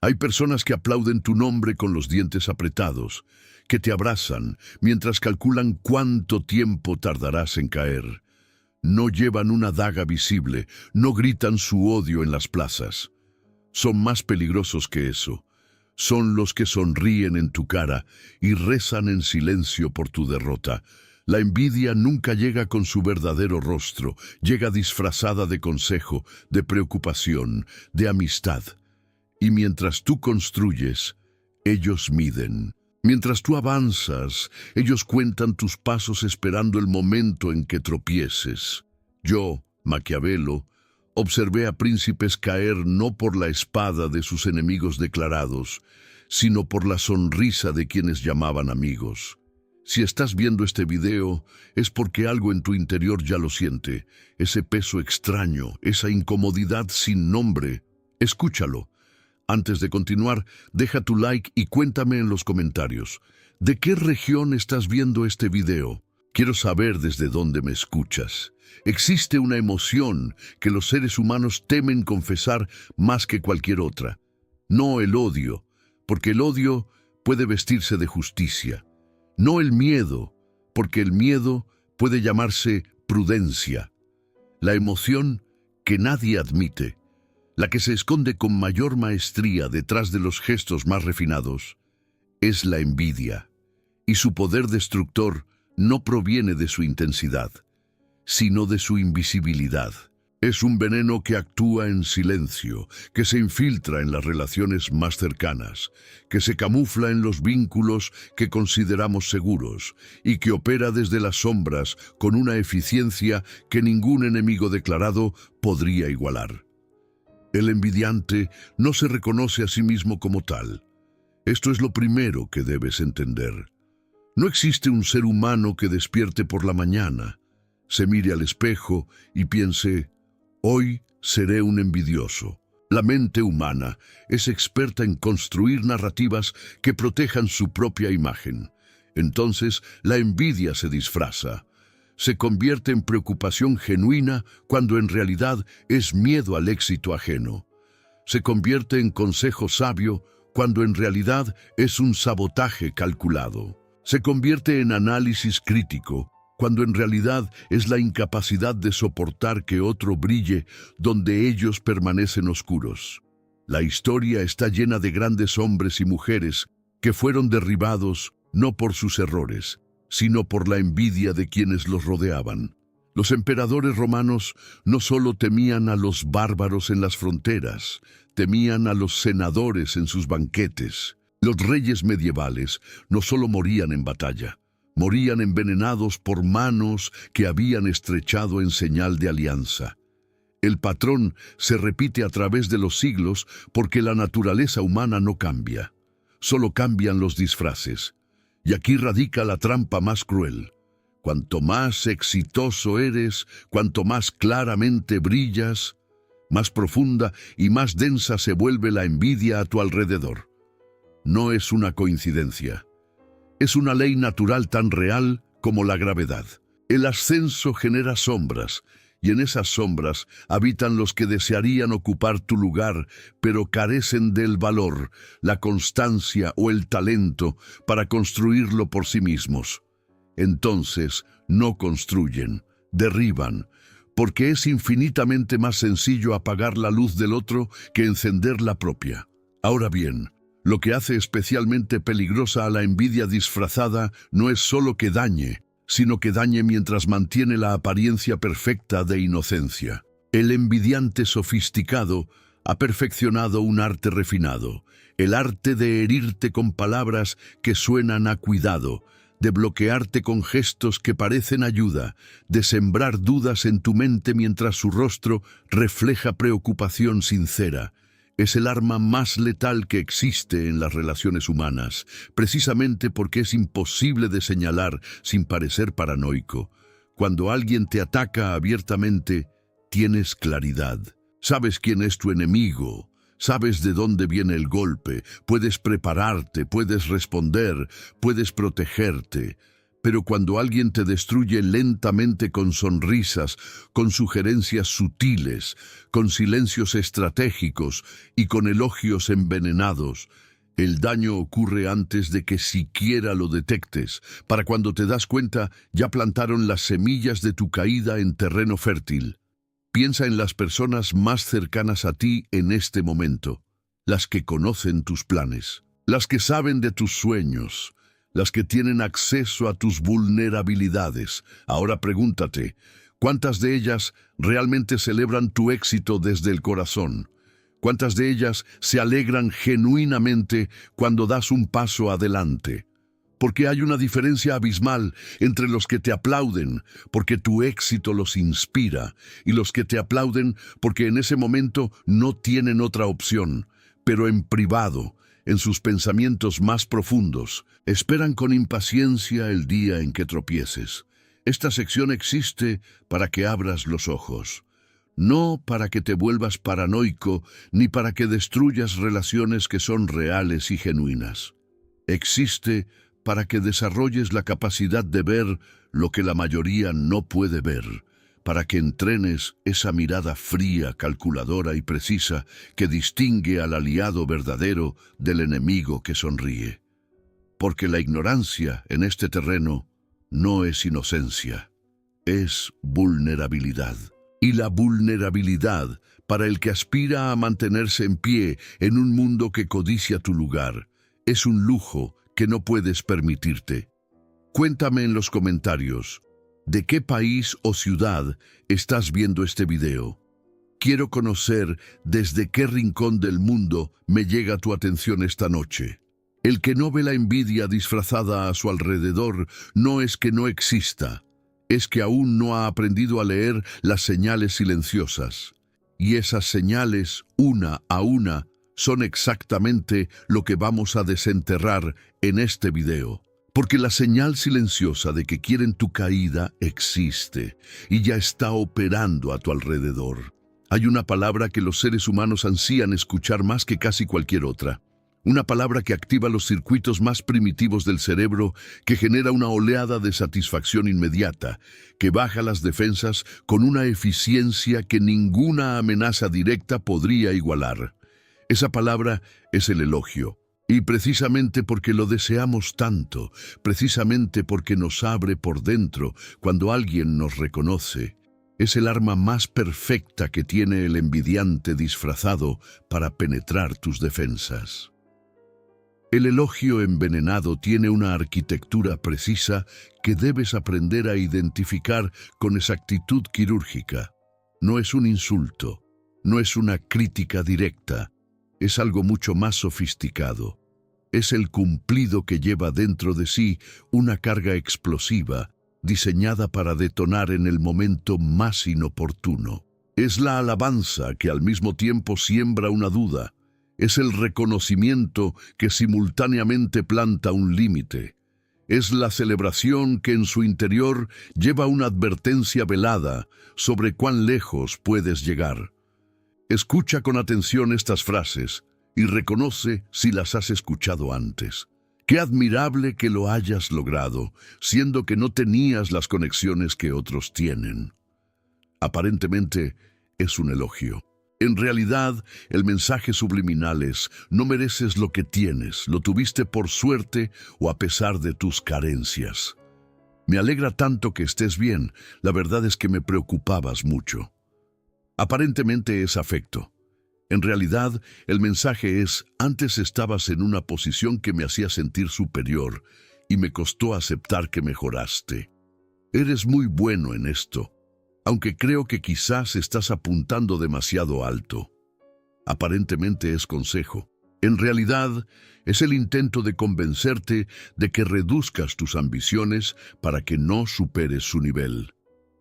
Hay personas que aplauden tu nombre con los dientes apretados, que te abrazan mientras calculan cuánto tiempo tardarás en caer. No llevan una daga visible, no gritan su odio en las plazas. Son más peligrosos que eso. Son los que sonríen en tu cara y rezan en silencio por tu derrota. La envidia nunca llega con su verdadero rostro, llega disfrazada de consejo, de preocupación, de amistad. Y mientras tú construyes, ellos miden. Mientras tú avanzas, ellos cuentan tus pasos esperando el momento en que tropieces. Yo, Maquiavelo, observé a príncipes caer no por la espada de sus enemigos declarados, sino por la sonrisa de quienes llamaban amigos. Si estás viendo este video, es porque algo en tu interior ya lo siente, ese peso extraño, esa incomodidad sin nombre. Escúchalo. Antes de continuar, deja tu like y cuéntame en los comentarios. ¿De qué región estás viendo este video? Quiero saber desde dónde me escuchas. Existe una emoción que los seres humanos temen confesar más que cualquier otra. No el odio, porque el odio puede vestirse de justicia. No el miedo, porque el miedo puede llamarse prudencia. La emoción que nadie admite, la que se esconde con mayor maestría detrás de los gestos más refinados, es la envidia. Y su poder destructor no proviene de su intensidad, sino de su invisibilidad. Es un veneno que actúa en silencio, que se infiltra en las relaciones más cercanas, que se camufla en los vínculos que consideramos seguros y que opera desde las sombras con una eficiencia que ningún enemigo declarado podría igualar. El envidiante no se reconoce a sí mismo como tal. Esto es lo primero que debes entender. No existe un ser humano que despierte por la mañana, se mire al espejo y piense: hoy seré un envidioso. La mente humana es experta en construir narrativas que protejan su propia imagen. Entonces, la envidia se disfraza. Se convierte en preocupación genuina cuando en realidad es miedo al éxito ajeno. Se convierte en consejo sabio cuando en realidad es un sabotaje calculado. Se convierte en análisis crítico cuando en realidad es la incapacidad de soportar que otro brille donde ellos permanecen oscuros. La historia está llena de grandes hombres y mujeres que fueron derribados no por sus errores, sino por la envidia de quienes los rodeaban. Los emperadores romanos no solo temían a los bárbaros en las fronteras, temían a los senadores en sus banquetes. Los reyes medievales no solo morían en batalla, morían envenenados por manos que habían estrechado en señal de alianza. El patrón se repite a través de los siglos porque la naturaleza humana no cambia, solo cambian los disfraces. Y aquí radica la trampa más cruel. Cuanto más exitoso eres, cuanto más claramente brillas, más profunda y más densa se vuelve la envidia a tu alrededor. No es una coincidencia. Es una ley natural tan real como la gravedad. El ascenso genera sombras, y en esas sombras habitan los que desearían ocupar tu lugar, pero carecen del valor, la constancia o el talento para construirlo por sí mismos. Entonces no construyen, derriban, porque es infinitamente más sencillo apagar la luz del otro que encender la propia. Ahora bien, lo que hace especialmente peligrosa a la envidia disfrazada no es solo que dañe, sino que dañe mientras mantiene la apariencia perfecta de inocencia. El envidiante sofisticado ha perfeccionado un arte refinado, el arte de herirte con palabras que suenan a cuidado, de bloquearte con gestos que parecen ayuda, de sembrar dudas en tu mente mientras su rostro refleja preocupación sincera. Es el arma más letal que existe en las relaciones humanas, precisamente porque es imposible de señalar sin parecer paranoico. Cuando alguien te ataca abiertamente, tienes claridad. Sabes quién es tu enemigo, sabes de dónde viene el golpe, puedes prepararte, puedes responder, puedes protegerte. Pero cuando alguien te destruye lentamente con sonrisas, con sugerencias sutiles, con silencios estratégicos y con elogios envenenados, el daño ocurre antes de que siquiera lo detectes. Para cuando te das cuenta, ya plantaron las semillas de tu caída en terreno fértil. Piensa en las personas más cercanas a ti en este momento, las que conocen tus planes, las que saben de tus sueños, las que tienen acceso a tus vulnerabilidades. Ahora pregúntate, ¿cuántas de ellas realmente celebran tu éxito desde el corazón? ¿Cuántas de ellas se alegran genuinamente cuando das un paso adelante? Porque hay una diferencia abismal entre los que te aplauden porque tu éxito los inspira y los que te aplauden porque en ese momento no tienen otra opción, pero en privado, en sus pensamientos más profundos, esperan con impaciencia el día en que tropieces. Esta sección existe para que abras los ojos, no para que te vuelvas paranoico ni para que destruyas relaciones que son reales y genuinas. Existe para que desarrolles la capacidad de ver lo que la mayoría no puede ver, para que entrenes esa mirada fría, calculadora y precisa que distingue al aliado verdadero del enemigo que sonríe. Porque la ignorancia en este terreno no es inocencia, es vulnerabilidad. Y la vulnerabilidad, para el que aspira a mantenerse en pie en un mundo que codicia tu lugar, es un lujo que no puedes permitirte. Cuéntame en los comentarios, ¿de qué país o ciudad estás viendo este video? Quiero conocer desde qué rincón del mundo me llega tu atención esta noche. El que no ve la envidia disfrazada a su alrededor no es que no exista, es que aún no ha aprendido a leer las señales silenciosas. Y esas señales, una a una, son exactamente lo que vamos a desenterrar en este video. Porque la señal silenciosa de que quieren tu caída existe y ya está operando a tu alrededor. Hay una palabra que los seres humanos ansían escuchar más que casi cualquier otra. Una palabra que activa los circuitos más primitivos del cerebro, que genera una oleada de satisfacción inmediata, que baja las defensas con una eficiencia que ninguna amenaza directa podría igualar. Esa palabra es el elogio. Y precisamente porque lo deseamos tanto, precisamente porque nos abre por dentro cuando alguien nos reconoce, es el arma más perfecta que tiene el envidiante disfrazado para penetrar tus defensas. El elogio envenenado tiene una arquitectura precisa que debes aprender a identificar con exactitud quirúrgica. No es un insulto, no es una crítica directa, es algo mucho más sofisticado. Es el cumplido que lleva dentro de sí una carga explosiva, diseñada para detonar en el momento más inoportuno. Es la alabanza que al mismo tiempo siembra una duda. Es el reconocimiento que simultáneamente planta un límite. Es la celebración que en su interior lleva una advertencia velada sobre cuán lejos puedes llegar. Escucha con atención estas frases y reconoce si las has escuchado antes. Qué admirable que lo hayas logrado, siendo que no tenías las conexiones que otros tienen. Aparentemente es un elogio. En realidad, el mensaje subliminal es: no mereces lo que tienes, lo tuviste por suerte o a pesar de tus carencias. Me alegra tanto que estés bien, la verdad es que me preocupabas mucho. Aparentemente es afecto. En realidad, el mensaje es: antes estabas en una posición que me hacía sentir superior y me costó aceptar que mejoraste. Eres muy bueno en esto, aunque creo que quizás estás apuntando demasiado alto. Aparentemente es consejo. En realidad, es el intento de convencerte de que reduzcas tus ambiciones para que no superes su nivel.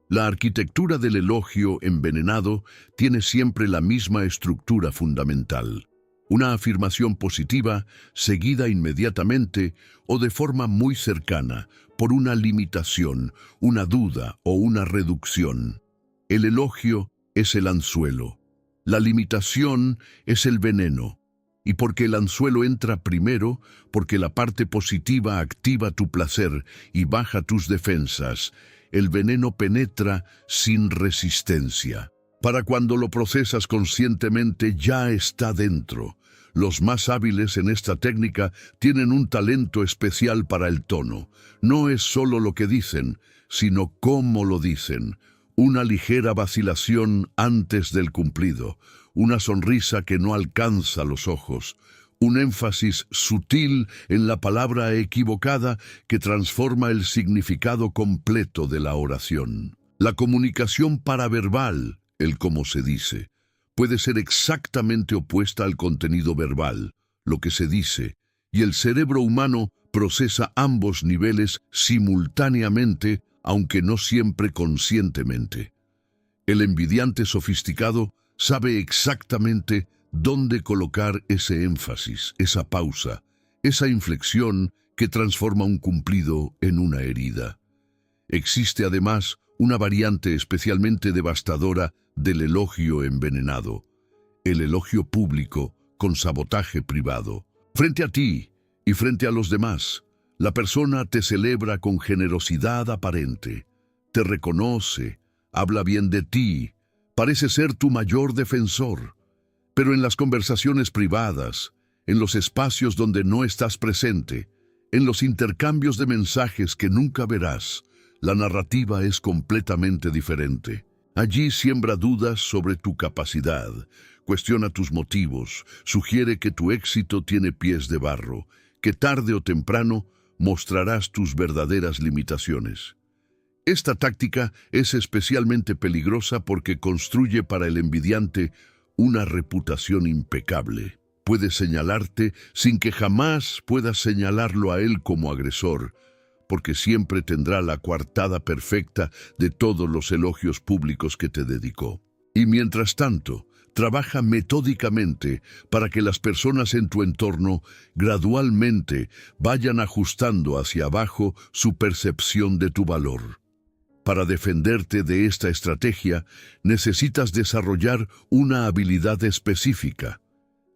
La arquitectura del elogio envenenado tiene siempre la misma estructura fundamental. Una afirmación positiva, seguida inmediatamente o de forma muy cercana por una limitación, una duda o una reducción. El elogio es el anzuelo. La limitación es el veneno. Y porque el anzuelo entra primero, porque la parte positiva activa tu placer y baja tus defensas, el veneno penetra sin resistencia. Para cuando lo procesas conscientemente ya está dentro. Los más hábiles en esta técnica tienen un talento especial para el tono. No es solo lo que dicen, sino cómo lo dicen. Una ligera vacilación antes del cumplido, una sonrisa que no alcanza los ojos, un énfasis sutil en la palabra equivocada que transforma el significado completo de la oración. La comunicación paraverbal, el cómo se dice, puede ser exactamente opuesta al contenido verbal, lo que se dice, y el cerebro humano procesa ambos niveles simultáneamente, aunque no siempre conscientemente. El envidiante sofisticado sabe exactamente dónde colocar ese énfasis, esa pausa, esa inflexión que transforma un cumplido en una herida. Existe además una variante especialmente devastadora del elogio envenenado, el elogio público con sabotaje privado. Frente a ti y frente a los demás, la persona te celebra con generosidad aparente, te reconoce, habla bien de ti, parece ser tu mayor defensor. Pero en las conversaciones privadas, en los espacios donde no estás presente, en los intercambios de mensajes que nunca verás, la narrativa es completamente diferente. Allí siembra dudas sobre tu capacidad, cuestiona tus motivos, sugiere que tu éxito tiene pies de barro, que tarde o temprano mostrarás tus verdaderas limitaciones. Esta táctica es especialmente peligrosa porque construye para el envidiante una reputación impecable. Puede señalarte sin que jamás puedas señalarlo a él como agresor, porque siempre tendrá la coartada perfecta de todos los elogios públicos que te dedicó. Y mientras tanto, trabaja metódicamente para que las personas en tu entorno gradualmente vayan ajustando hacia abajo su percepción de tu valor. Para defenderte de esta estrategia, necesitas desarrollar una habilidad específica.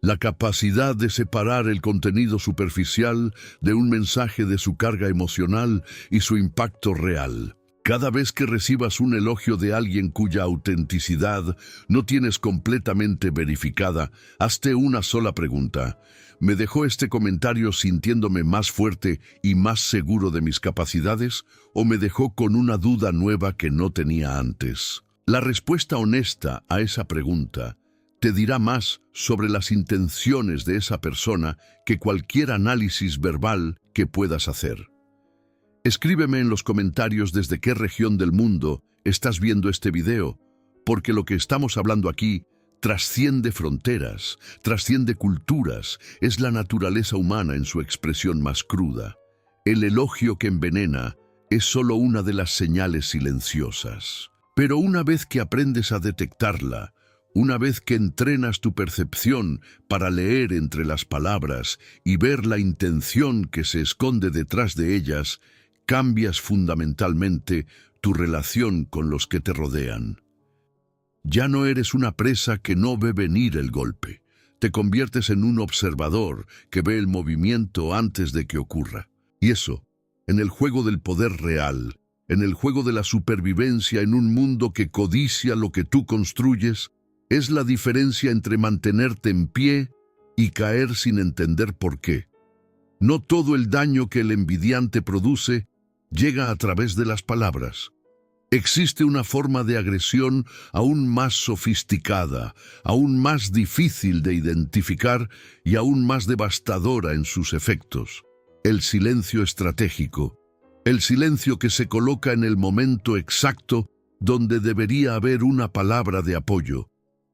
La capacidad de separar el contenido superficial de un mensaje de su carga emocional y su impacto real. Cada vez que recibas un elogio de alguien cuya autenticidad no tienes completamente verificada, hazte una sola pregunta. ¿Me dejó este comentario sintiéndome más fuerte y más seguro de mis capacidades, o me dejó con una duda nueva que no tenía antes? La respuesta honesta a esa pregunta te dirá más sobre las intenciones de esa persona que cualquier análisis verbal que puedas hacer. Escríbeme en los comentarios desde qué región del mundo estás viendo este video, porque lo que estamos hablando aquí trasciende fronteras, trasciende culturas, es la naturaleza humana en su expresión más cruda. El elogio que envenena es solo una de las señales silenciosas. Pero una vez que aprendes a detectarla, una vez que entrenas tu percepción para leer entre las palabras y ver la intención que se esconde detrás de ellas, cambias fundamentalmente tu relación con los que te rodean. Ya no eres una presa que no ve venir el golpe. Te conviertes en un observador que ve el movimiento antes de que ocurra. Y eso, en el juego del poder real, en el juego de la supervivencia en un mundo que codicia lo que tú construyes, es la diferencia entre mantenerte en pie y caer sin entender por qué. No todo el daño que el envidiante produce llega a través de las palabras. Existe una forma de agresión aún más sofisticada, aún más difícil de identificar y aún más devastadora en sus efectos. El silencio estratégico. El silencio que se coloca en el momento exacto donde debería haber una palabra de apoyo.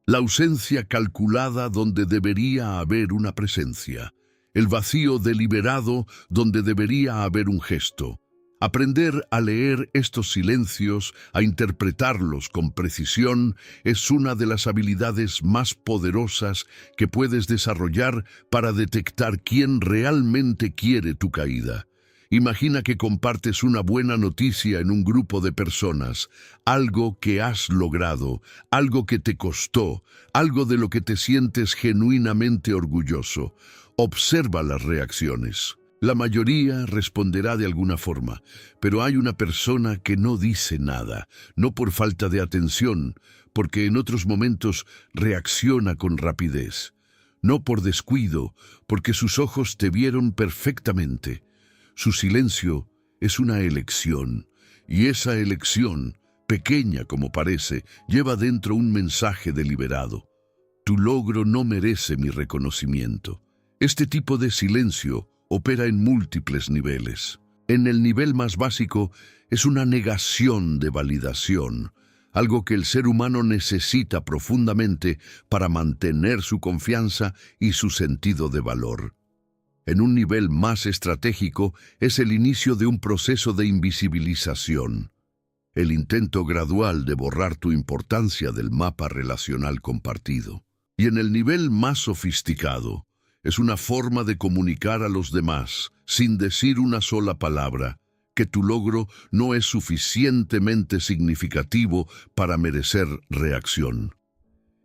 La ausencia calculada donde debería haber una presencia. El vacío deliberado donde debería haber un gesto. Aprender a leer estos silencios, a interpretarlos con precisión, es una de las habilidades más poderosas que puedes desarrollar para detectar quién realmente quiere tu caída Imagina que compartes una buena noticia en un grupo de personas, algo que has logrado, algo que te costó, algo de lo que te sientes genuinamente orgulloso. Observa las reacciones. La mayoría responderá de alguna forma, pero hay una persona que no dice nada, no por falta de atención, porque en otros momentos reacciona con rapidez. No por descuido, porque sus ojos te vieron perfectamente. Su silencio es una elección, y esa elección, pequeña como parece, lleva dentro un mensaje deliberado. Tu logro no merece mi reconocimiento. Este tipo de silencio opera en múltiples niveles. En el nivel más básico es una negación de validación, algo que el ser humano necesita profundamente para mantener su confianza y su sentido de valor. En un nivel más estratégico es el inicio de un proceso de invisibilización, el intento gradual de borrar tu importancia del mapa relacional compartido. Y en el nivel más sofisticado, es una forma de comunicar a los demás, sin decir una sola palabra, que tu logro no es suficientemente significativo para merecer reacción.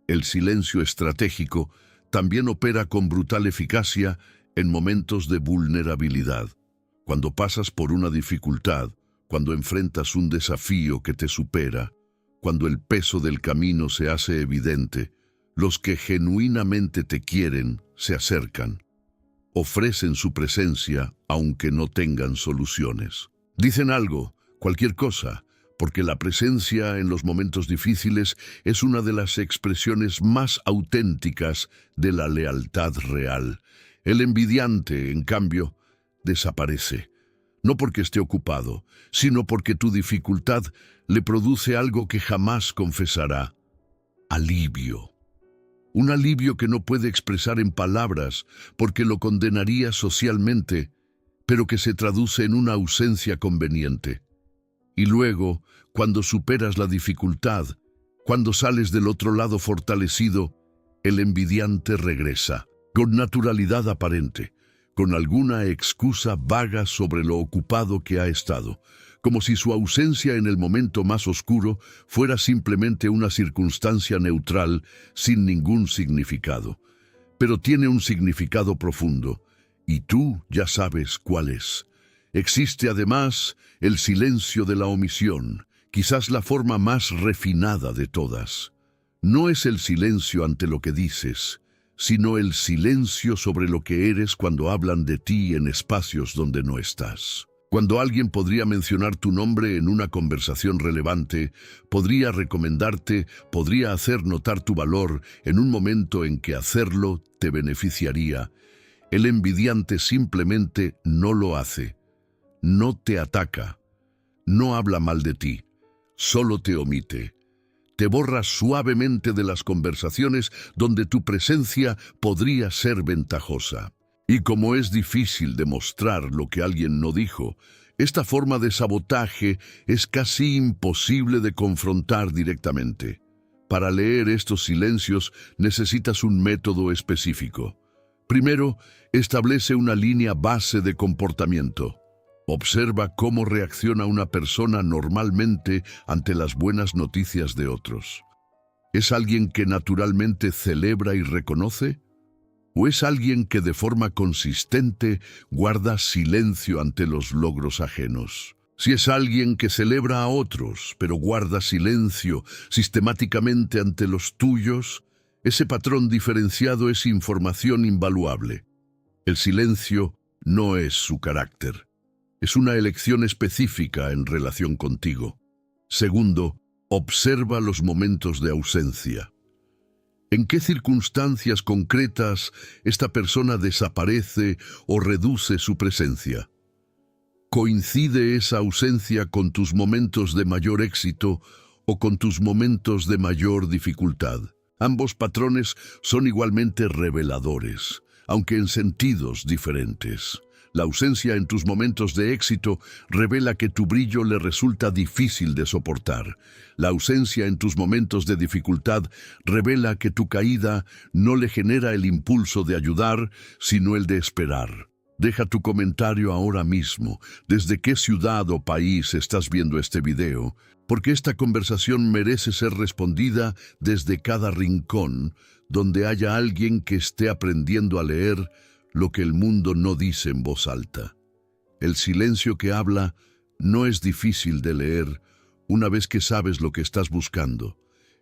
El silencio estratégico también opera con brutal eficacia en momentos de vulnerabilidad. Cuando pasas por una dificultad, cuando enfrentas un desafío que te supera, cuando el peso del camino se hace evidente, los que genuinamente te quieren se acercan. Ofrecen su presencia aunque no tengan soluciones. Dicen algo, cualquier cosa, porque la presencia en los momentos difíciles es una de las expresiones más auténticas de la lealtad real. El envidiante, en cambio, desaparece. No porque esté ocupado, sino porque tu dificultad le produce algo que jamás confesará: alivio. Un alivio que no puede expresar en palabras porque lo condenaría socialmente, pero que se traduce en una ausencia conveniente. Y luego, cuando superas la dificultad, cuando sales del otro lado fortalecido, el envidiante regresa, con naturalidad aparente, con alguna excusa vaga sobre lo ocupado que ha estado, como si su ausencia en el momento más oscuro fuera simplemente una circunstancia neutral sin ningún significado. Pero tiene un significado profundo, y tú ya sabes cuál es. Existe además el silencio de la omisión, quizás la forma más refinada de todas. No es el silencio ante lo que dices, sino el silencio sobre lo que eres cuando hablan de ti en espacios donde no estás. Cuando alguien podría mencionar tu nombre en una conversación relevante, podría recomendarte, podría hacer notar tu valor en un momento en que hacerlo te beneficiaría, el envidiante simplemente no lo hace. No te ataca, no habla mal de ti, solo te omite. Te borra suavemente de las conversaciones donde tu presencia podría ser ventajosa. Y como es difícil demostrar lo que alguien no dijo, esta forma de sabotaje es casi imposible de confrontar directamente. Para leer estos silencios necesitas un método específico. Primero, establece una línea base de comportamiento. Observa cómo reacciona una persona normalmente ante las buenas noticias de otros. ¿Es alguien que naturalmente celebra y reconoce? ¿O es alguien que de forma consistente guarda silencio ante los logros ajenos? Si es alguien que celebra a otros, pero guarda silencio sistemáticamente ante los tuyos, ese patrón diferenciado es información invaluable. El silencio no es su carácter. Es una elección específica en relación contigo. Segundo, observa los momentos de ausencia. ¿En qué circunstancias concretas esta persona desaparece o reduce su presencia? ¿Coincide esa ausencia con tus momentos de mayor éxito o con tus momentos de mayor dificultad? Ambos patrones son igualmente reveladores, aunque en sentidos diferentes. La ausencia en tus momentos de éxito revela que tu brillo le resulta difícil de soportar. La ausencia en tus momentos de dificultad revela que tu caída no le genera el impulso de ayudar, sino el de esperar. Deja tu comentario ahora mismo, desde qué ciudad o país estás viendo este video, porque esta conversación merece ser respondida desde cada rincón donde haya alguien que esté aprendiendo a leer lo que el mundo no dice en voz alta. El silencio que habla no es difícil de leer una vez que sabes lo que estás buscando.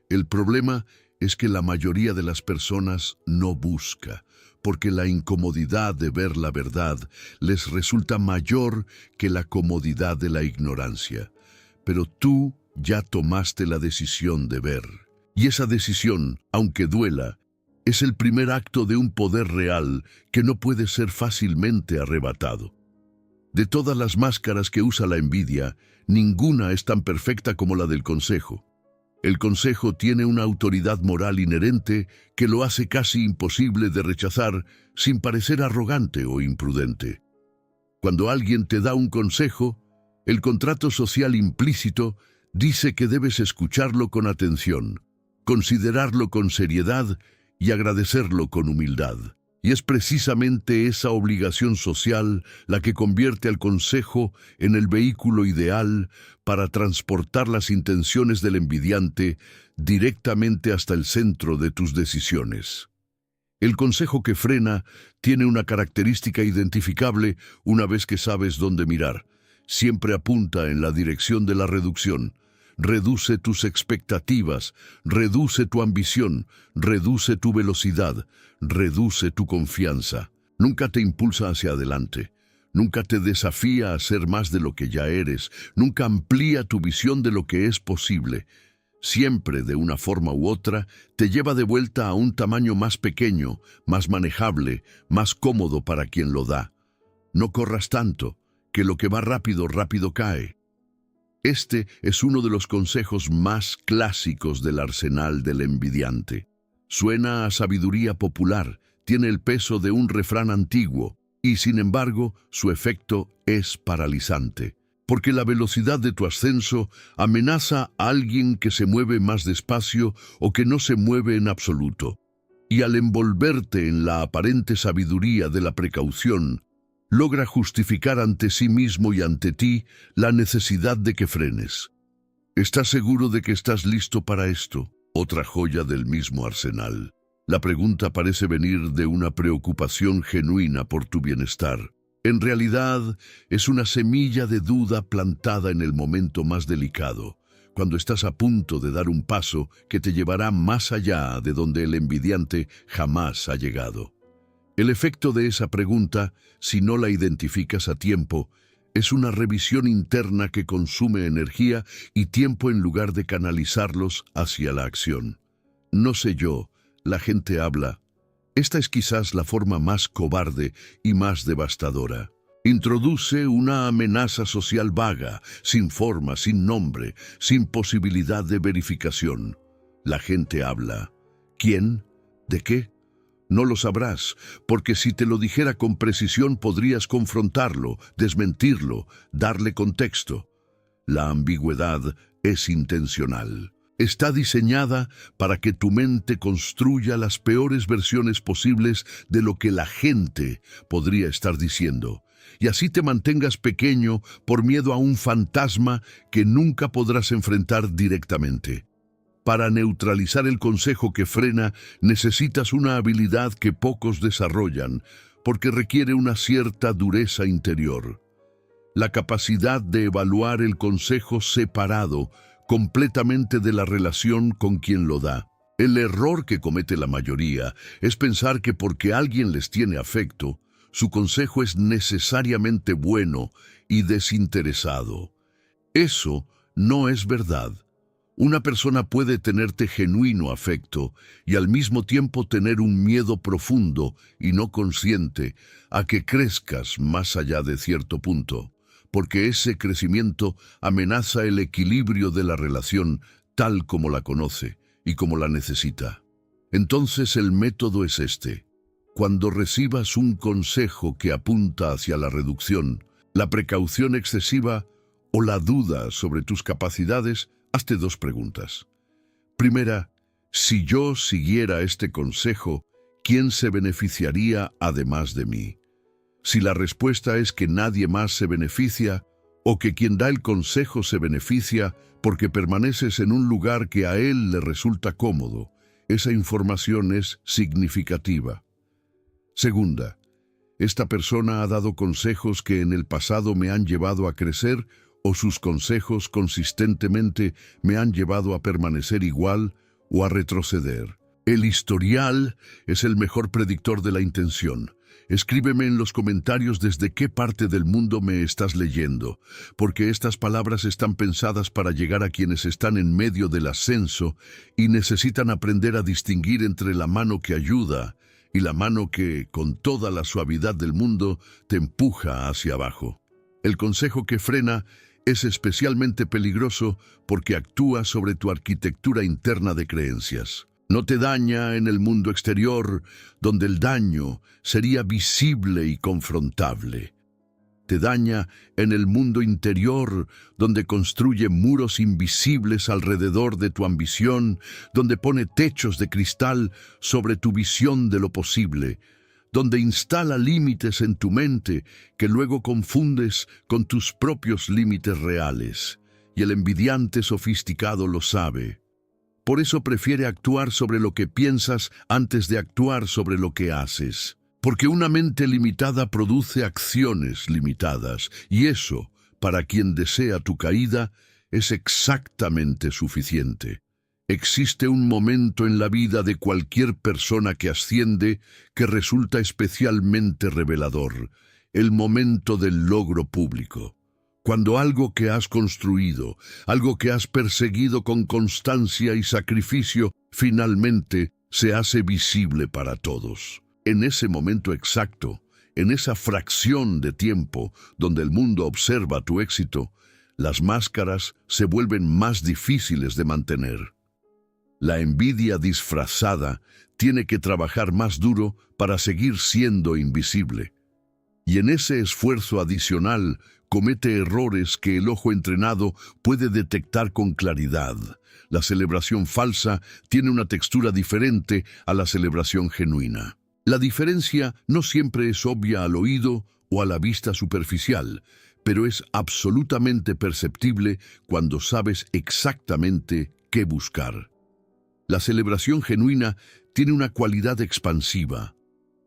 El problema es que la mayoría de las personas no busca, porque la incomodidad de ver la verdad les resulta mayor que la comodidad de la ignorancia. Pero tú ya tomaste la decisión de ver. Y esa decisión, aunque duela, es el primer acto de un poder real que no puede ser fácilmente arrebatado. De todas las máscaras que usa la envidia, ninguna es tan perfecta como la del consejo. El consejo tiene una autoridad moral inherente que lo hace casi imposible de rechazar sin parecer arrogante o imprudente. Cuando alguien te da un consejo, el contrato social implícito dice que debes escucharlo con atención, considerarlo con seriedad y agradecerlo con humildad. Y es precisamente esa obligación social la que convierte al consejo en el vehículo ideal para transportar las intenciones del envidiante directamente hasta el centro de tus decisiones. El consejo que frena tiene una característica identificable una vez que sabes dónde mirar. Siempre apunta en la dirección de la reducción. Reduce tus expectativas, reduce tu ambición, reduce tu velocidad, reduce tu confianza. Nunca te impulsa hacia adelante, nunca te desafía a ser más de lo que ya eres, nunca amplía tu visión de lo que es posible. Siempre, de una forma u otra, te lleva de vuelta a un tamaño más pequeño, más manejable, más cómodo para quien lo da. No corras tanto, que lo que va rápido, rápido cae. Este es uno de los consejos más clásicos del arsenal del envidiante. Suena a sabiduría popular, tiene el peso de un refrán antiguo, y sin embargo, su efecto es paralizante. Porque la velocidad de tu ascenso amenaza a alguien que se mueve más despacio o que no se mueve en absoluto. Y al envolverte en la aparente sabiduría de la precaución, logra justificar ante sí mismo y ante ti la necesidad de que frenes. ¿Estás seguro de que estás listo para esto? Otra joya del mismo arsenal. La pregunta parece venir de una preocupación genuina por tu bienestar. En realidad, es una semilla de duda plantada en el momento más delicado, cuando estás a punto de dar un paso que te llevará más allá de donde el envidiante jamás ha llegado. El efecto de esa pregunta, si no la identificas a tiempo, es una revisión interna que consume energía y tiempo en lugar de canalizarlos hacia la acción. No sé yo, la gente habla. Esta es quizás la forma más cobarde y más devastadora. Introduce una amenaza social vaga, sin forma, sin nombre, sin posibilidad de verificación. La gente habla. ¿Quién? ¿De qué? No lo sabrás, porque si te lo dijera con precisión podrías confrontarlo, desmentirlo, darle contexto. La ambigüedad es intencional. Está diseñada para que tu mente construya las peores versiones posibles de lo que la gente podría estar diciendo, y así te mantengas pequeño por miedo a un fantasma que nunca podrás enfrentar directamente. Para neutralizar el consejo que frena, necesitas una habilidad que pocos desarrollan, porque requiere una cierta dureza interior. La capacidad de evaluar el consejo separado, completamente de la relación con quien lo da. El error que comete la mayoría es pensar que porque alguien les tiene afecto, su consejo es necesariamente bueno y desinteresado. Eso no es verdad. Una persona puede tenerte genuino afecto y al mismo tiempo tener un miedo profundo y no consciente a que crezcas más allá de cierto punto, porque ese crecimiento amenaza el equilibrio de la relación tal como la conoce y como la necesita. Entonces el método es este. Cuando recibas un consejo que apunta hacia la reducción, la precaución excesiva o la duda sobre tus capacidades, hazte dos preguntas. Primera, si yo siguiera este consejo, ¿quién se beneficiaría además de mí? Si la respuesta es que nadie más se beneficia, o que quien da el consejo se beneficia porque permaneces en un lugar que a él le resulta cómodo, esa información es significativa. Segunda, esta persona ha dado consejos que en el pasado me han llevado a crecer o sus consejos consistentemente me han llevado a permanecer igual o a retroceder. El historial es el mejor predictor de la intención. Escríbeme en los comentarios desde qué parte del mundo me estás leyendo, porque estas palabras están pensadas para llegar a quienes están en medio del ascenso y necesitan aprender a distinguir entre la mano que ayuda y la mano que, con toda la suavidad del mundo, te empuja hacia abajo. El consejo que frena es especialmente peligroso porque actúa sobre tu arquitectura interna de creencias. No te daña en el mundo exterior, donde el daño sería visible y confrontable. Te daña en el mundo interior, donde construye muros invisibles alrededor de tu ambición, donde pone techos de cristal sobre tu visión de lo posible, donde instala límites en tu mente que luego confundes con tus propios límites reales. Y el envidiante sofisticado lo sabe. Por eso prefiere actuar sobre lo que piensas antes de actuar sobre lo que haces. Porque una mente limitada produce acciones limitadas, y eso, para quien desea tu caída, es exactamente suficiente. Existe un momento en la vida de cualquier persona que asciende que resulta especialmente revelador, el momento del logro público. Cuando algo que has construido, algo que has perseguido con constancia y sacrificio, finalmente se hace visible para todos. En ese momento exacto, en esa fracción de tiempo donde el mundo observa tu éxito, las máscaras se vuelven más difíciles de mantener. La envidia disfrazada tiene que trabajar más duro para seguir siendo invisible. Y en ese esfuerzo adicional comete errores que el ojo entrenado puede detectar con claridad. La celebración falsa tiene una textura diferente a la celebración genuina. La diferencia no siempre es obvia al oído o a la vista superficial, pero es absolutamente perceptible cuando sabes exactamente qué buscar. La celebración genuina tiene una cualidad expansiva.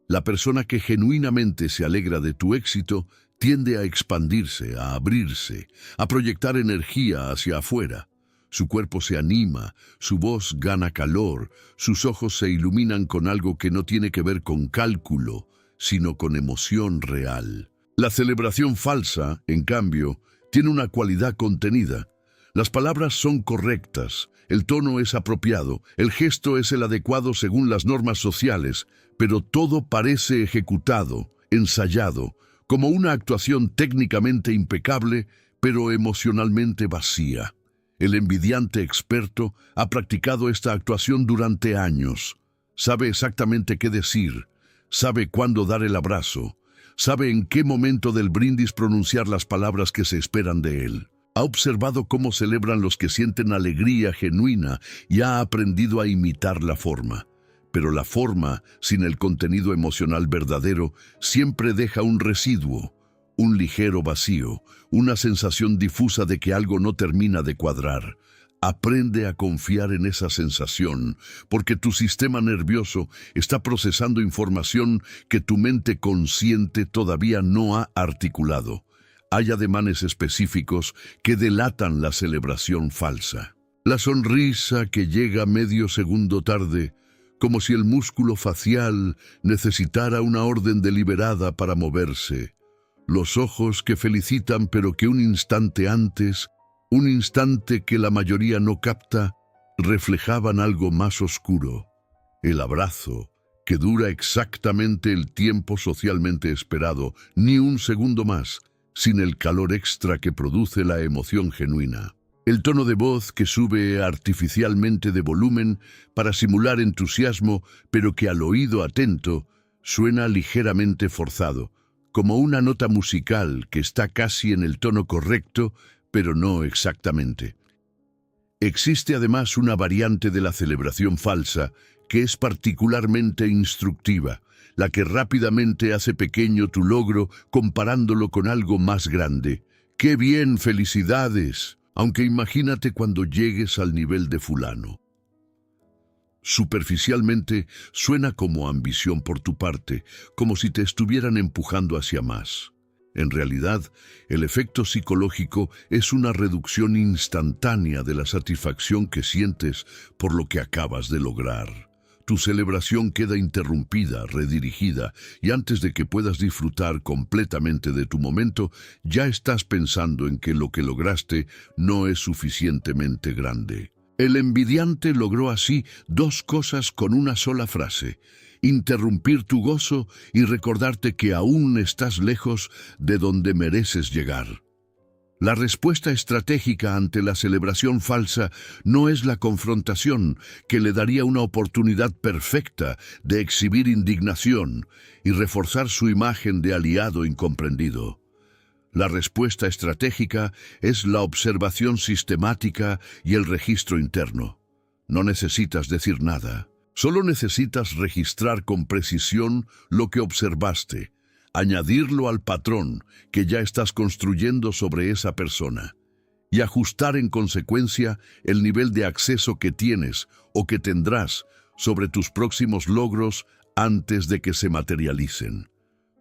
La persona que genuinamente se alegra de tu éxito tiende a expandirse, a abrirse, a proyectar energía hacia afuera. Su cuerpo se anima, su voz gana calor, sus ojos se iluminan con algo que no tiene que ver con cálculo, sino con emoción real. La celebración falsa, en cambio, tiene una cualidad contenida. Las palabras son correctas, el tono es apropiado, el gesto es el adecuado según las normas sociales, pero todo parece ejecutado, ensayado, como una actuación técnicamente impecable, pero emocionalmente vacía. El envidiante experto ha practicado esta actuación durante años. Sabe exactamente qué decir, sabe cuándo dar el abrazo, sabe en qué momento del brindis pronunciar las palabras que se esperan de él. Ha observado cómo celebran los que sienten alegría genuina y ha aprendido a imitar la forma. Pero la forma, sin el contenido emocional verdadero, siempre deja un residuo, un ligero vacío, una sensación difusa de que algo no termina de cuadrar. Aprende a confiar en esa sensación, porque tu sistema nervioso está procesando información que tu mente consciente todavía no ha articulado. Hay ademanes específicos que delatan la celebración falsa. La sonrisa que llega medio segundo tarde, como si el músculo facial necesitara una orden deliberada para moverse. Los ojos que felicitan pero que un instante antes, un instante que la mayoría no capta, reflejaban algo más oscuro. El abrazo, que dura exactamente el tiempo socialmente esperado, ni un segundo más, sin el calor extra que produce la emoción genuina. El tono de voz que sube artificialmente de volumen para simular entusiasmo, pero que al oído atento suena ligeramente forzado, como una nota musical que está casi en el tono correcto, pero no exactamente. Existe además una variante de la celebración falsa que es particularmente instructiva, la que rápidamente hace pequeño tu logro comparándolo con algo más grande. ¡Qué bien! ¡Felicidades! Aunque imagínate cuando llegues al nivel de fulano. Superficialmente suena como ambición por tu parte, como si te estuvieran empujando hacia más. En realidad, el efecto psicológico es una reducción instantánea de la satisfacción que sientes por lo que acabas de lograr. Tu celebración queda interrumpida, redirigida, y antes de que puedas disfrutar completamente de tu momento, ya estás pensando en que lo que lograste no es suficientemente grande. El envidiante logró así dos cosas con una sola frase: interrumpir tu gozo y recordarte que aún estás lejos de donde mereces llegar. La respuesta estratégica ante la celebración falsa no es la confrontación, que le daría una oportunidad perfecta de exhibir indignación y reforzar su imagen de aliado incomprendido. La respuesta estratégica es la observación sistemática y el registro interno. No necesitas decir nada. Solo necesitas registrar con precisión lo que observaste, añadirlo al patrón que ya estás construyendo sobre esa persona y ajustar en consecuencia el nivel de acceso que tienes o que tendrás sobre tus próximos logros antes de que se materialicen.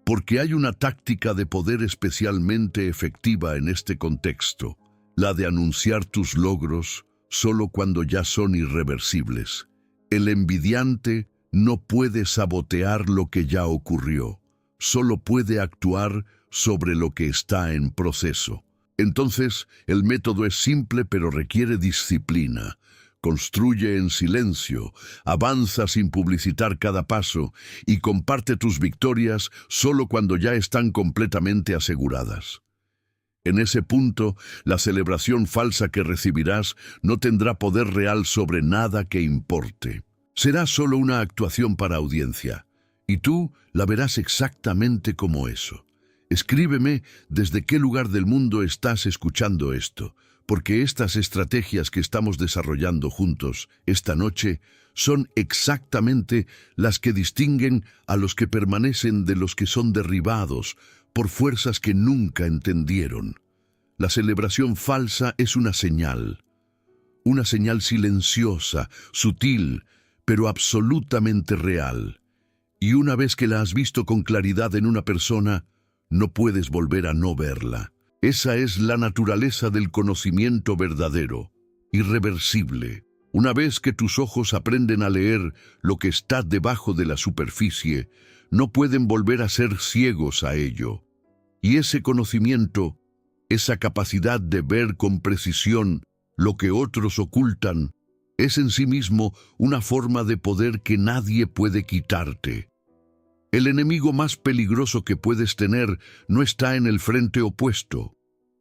Porque hay una táctica de poder especialmente efectiva en este contexto, la de anunciar tus logros solo cuando ya son irreversibles. El envidiante no puede sabotear lo que ya ocurrió, solo puede actuar sobre lo que está en proceso. Entonces, el método es simple pero requiere disciplina. Construye en silencio, avanza sin publicitar cada paso y comparte tus victorias solo cuando ya están completamente aseguradas. En ese punto, la celebración falsa que recibirás no tendrá poder real sobre nada que importe. Será solo una actuación para audiencia, y tú la verás exactamente como eso. Escríbeme desde qué lugar del mundo estás escuchando esto, porque estas estrategias que estamos desarrollando juntos esta noche son exactamente las que distinguen a los que permanecen de los que son derribados por fuerzas que nunca entendieron. La celebración falsa es una señal silenciosa, sutil, pero absolutamente real. Y una vez que la has visto con claridad en una persona, no puedes volver a no verla. Esa es la naturaleza del conocimiento verdadero, irreversible. Una vez que tus ojos aprenden a leer lo que está debajo de la superficie, no pueden volver a ser ciegos a ello. Y ese conocimiento, esa capacidad de ver con precisión lo que otros ocultan, es en sí mismo una forma de poder que nadie puede quitarte. El enemigo más peligroso que puedes tener no está en el frente opuesto.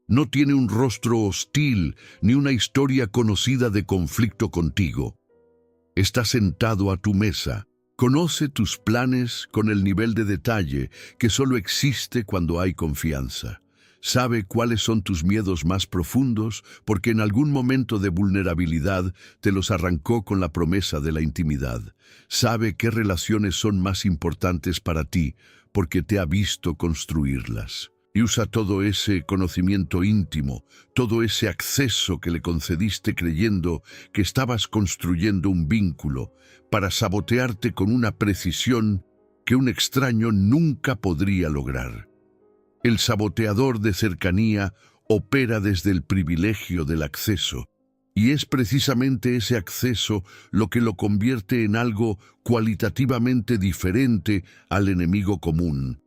No tiene un rostro hostil ni una historia conocida de conflicto contigo. Está sentado a tu mesa. Conoce tus planes con el nivel de detalle que solo existe cuando hay confianza. Sabe cuáles son tus miedos más profundos porque en algún momento de vulnerabilidad te los arrancó con la promesa de la intimidad. Sabe qué relaciones son más importantes para ti porque te ha visto construirlas. Y usa todo ese conocimiento íntimo, todo ese acceso que le concediste creyendo que estabas construyendo un vínculo para sabotearte con una precisión que un extraño nunca podría lograr. El saboteador de cercanía opera desde el privilegio del acceso, y es precisamente ese acceso lo que lo convierte en algo cualitativamente diferente al enemigo común.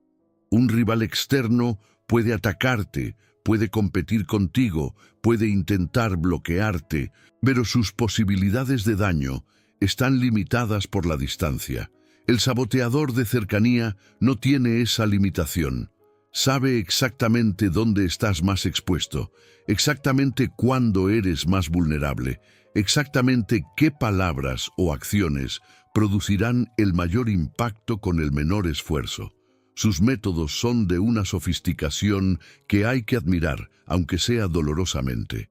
Un rival externo puede atacarte, puede competir contigo, puede intentar bloquearte, pero sus posibilidades de daño están limitadas por la distancia. El saboteador de cercanía no tiene esa limitación. Sabe exactamente dónde estás más expuesto, exactamente cuándo eres más vulnerable, exactamente qué palabras o acciones producirán el mayor impacto con el menor esfuerzo. Sus métodos son de una sofisticación que hay que admirar, aunque sea dolorosamente.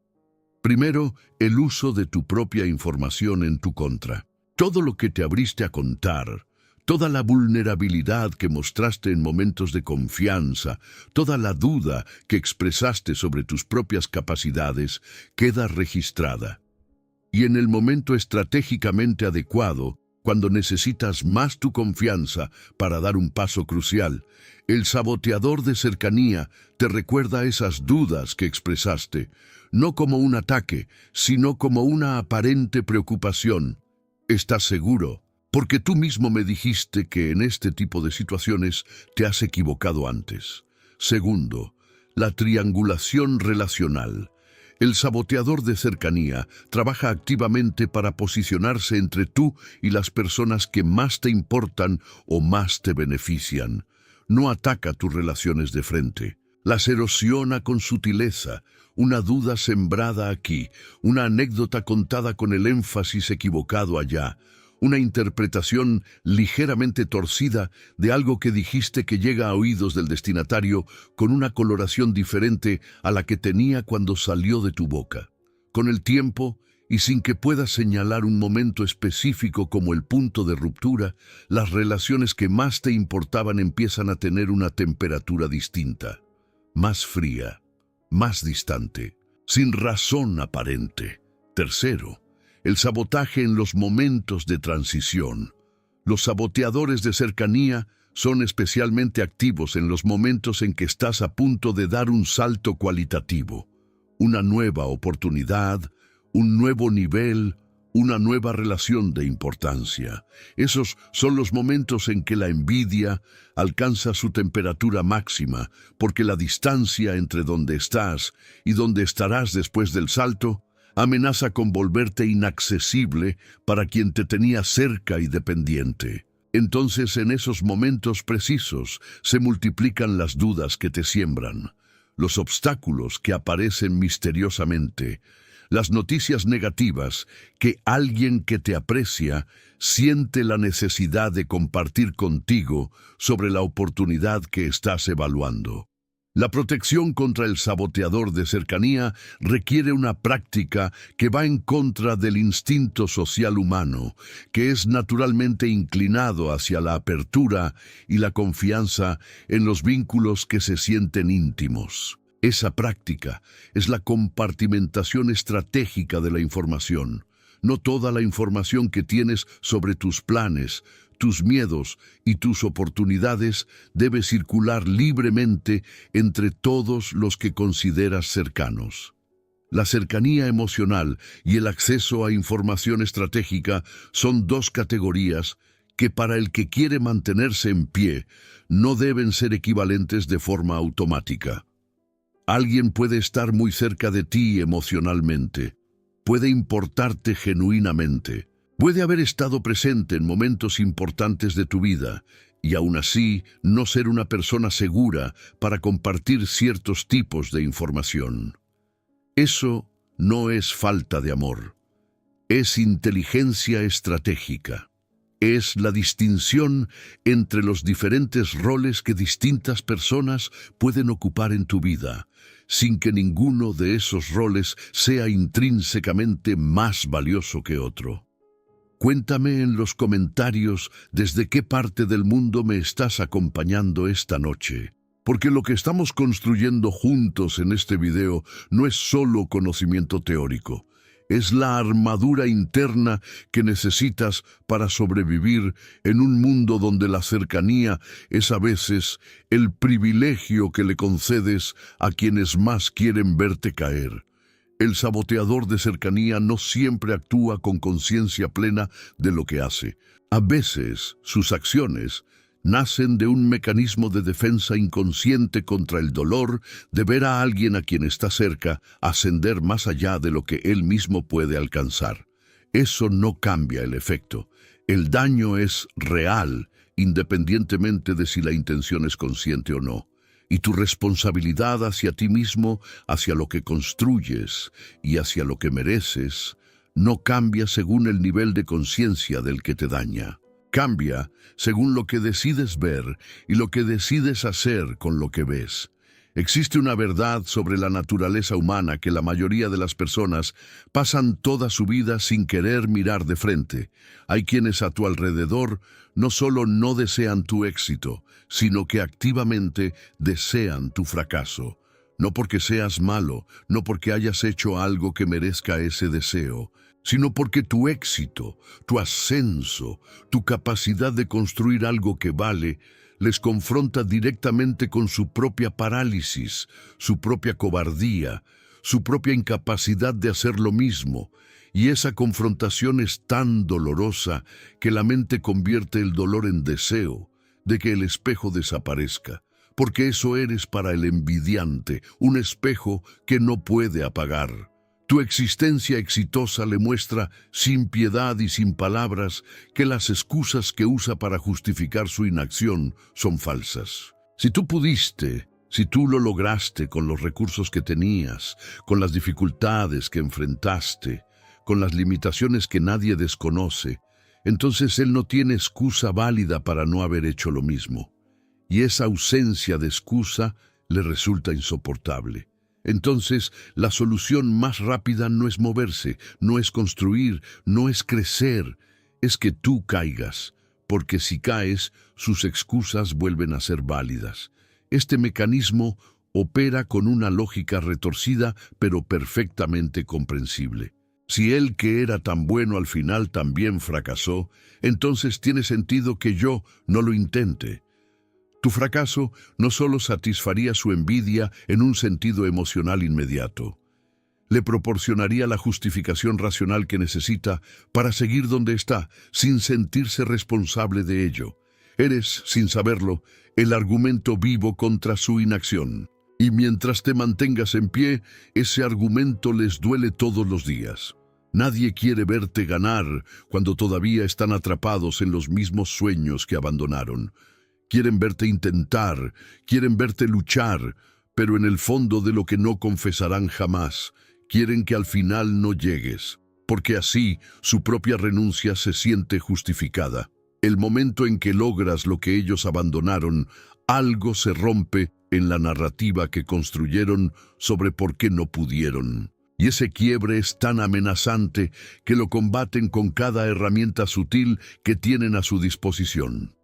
Primero, el uso de tu propia información en tu contra. Todo lo que te abriste a contar, Toda la vulnerabilidad que mostraste en momentos de confianza, toda la duda que expresaste sobre tus propias capacidades, queda registrada. Y en el momento estratégicamente adecuado, cuando necesitas más tu confianza para dar un paso crucial, el saboteador de cercanía te recuerda esas dudas que expresaste, no como un ataque, sino como una aparente preocupación. ¿Estás seguro? Porque tú mismo me dijiste que en este tipo de situaciones te has equivocado antes. Segundo, la triangulación relacional. El saboteador de cercanía trabaja activamente para posicionarse entre tú y las personas que más te importan o más te benefician. No ataca tus relaciones de frente. Las erosiona con sutileza, una duda sembrada aquí, una anécdota contada con el énfasis equivocado allá, una interpretación ligeramente torcida de algo que dijiste que llega a oídos del destinatario con una coloración diferente a la que tenía cuando salió de tu boca. Con el tiempo, y sin que puedas señalar un momento específico como el punto de ruptura, las relaciones que más te importaban empiezan a tener una temperatura distinta, más fría, más distante, sin razón aparente. Tercero, el sabotaje en los momentos de transición. Los saboteadores de cercanía son especialmente activos en los momentos en que estás a punto de dar un salto cualitativo, una nueva oportunidad, un nuevo nivel, una nueva relación de importancia. Esos son los momentos en que la envidia alcanza su temperatura máxima, porque la distancia entre donde estás y donde estarás después del salto amenaza con volverte inaccesible para quien te tenía cerca y dependiente. Entonces, en esos momentos precisos, se multiplican las dudas que te siembran, los obstáculos que aparecen misteriosamente, las noticias negativas que alguien que te aprecia siente la necesidad de compartir contigo sobre la oportunidad que estás evaluando. La protección contra el saboteador de cercanía requiere una práctica que va en contra del instinto social humano, que es naturalmente inclinado hacia la apertura y la confianza en los vínculos que se sienten íntimos. Esa práctica es la compartimentación estratégica de la información. No toda la información que tienes sobre tus planes, tus miedos y tus oportunidades debe circular libremente entre todos los que consideras cercanos. La cercanía emocional y el acceso a información estratégica son dos categorías que para el que quiere mantenerse en pie no deben ser equivalentes de forma automática. Alguien puede estar muy cerca de ti emocionalmente, puede importarte genuinamente, puede haber estado presente en momentos importantes de tu vida y aún así no ser una persona segura para compartir ciertos tipos de información. Eso no es falta de amor, es inteligencia estratégica. Es la distinción entre los diferentes roles que distintas personas pueden ocupar en tu vida, sin que ninguno de esos roles sea intrínsecamente más valioso que otro. Cuéntame en los comentarios desde qué parte del mundo me estás acompañando esta noche, porque lo que estamos construyendo juntos en este video no es solo conocimiento teórico, es la armadura interna que necesitas para sobrevivir en un mundo donde la cercanía es a veces el privilegio que le concedes a quienes más quieren verte caer. El saboteador de cercanía no siempre actúa con conciencia plena de lo que hace. A veces, sus acciones nacen de un mecanismo de defensa inconsciente contra el dolor de ver a alguien a quien está cerca ascender más allá de lo que él mismo puede alcanzar. Eso no cambia el efecto. El daño es real, independientemente de si la intención es consciente o no. Y tu responsabilidad hacia ti mismo, hacia lo que construyes y hacia lo que mereces, no cambia según el nivel de conciencia del que te daña. Cambia según lo que decides ver y lo que decides hacer con lo que ves. Existe una verdad sobre la naturaleza humana que la mayoría de las personas pasan toda su vida sin querer mirar de frente. Hay quienes a tu alrededor no solo no desean tu éxito, sino que activamente desean tu fracaso. No porque seas malo, no porque hayas hecho algo que merezca ese deseo, sino porque tu éxito, tu ascenso, tu capacidad de construir algo que vale, les confronta directamente con su propia parálisis, su propia cobardía, su propia incapacidad de hacer lo mismo, y esa confrontación es tan dolorosa que la mente convierte el dolor en deseo de que el espejo desaparezca, porque eso eres para el envidiante, un espejo que no puede apagar. Tu existencia exitosa le muestra, sin piedad y sin palabras, que las excusas que usa para justificar su inacción son falsas. Si tú pudiste, si tú lo lograste con los recursos que tenías, con las dificultades que enfrentaste, con las limitaciones que nadie desconoce, entonces él no tiene excusa válida para no haber hecho lo mismo. Y esa ausencia de excusa le resulta insoportable. Entonces, la solución más rápida no es moverse, no es construir, no es crecer, es que tú caigas, porque si caes, sus excusas vuelven a ser válidas. Este mecanismo opera con una lógica retorcida, pero perfectamente comprensible. Si él que era tan bueno al final también fracasó, entonces tiene sentido que yo no lo intente. Tu fracaso no solo satisfaría su envidia en un sentido emocional inmediato, le proporcionaría la justificación racional que necesita para seguir donde está, sin sentirse responsable de ello. Eres, sin saberlo, el argumento vivo contra su inacción. Y mientras te mantengas en pie, ese argumento les duele todos los días. Nadie quiere verte ganar cuando todavía están atrapados en los mismos sueños que abandonaron. Quieren verte intentar, quieren verte luchar, pero en el fondo de lo que no confesarán jamás, quieren que al final no llegues, porque así su propia renuncia se siente justificada. El momento en que logras lo que ellos abandonaron, algo se rompe en la narrativa que construyeron sobre por qué no pudieron. Y ese quiebre es tan amenazante que lo combaten con cada herramienta sutil que tienen a su disposición.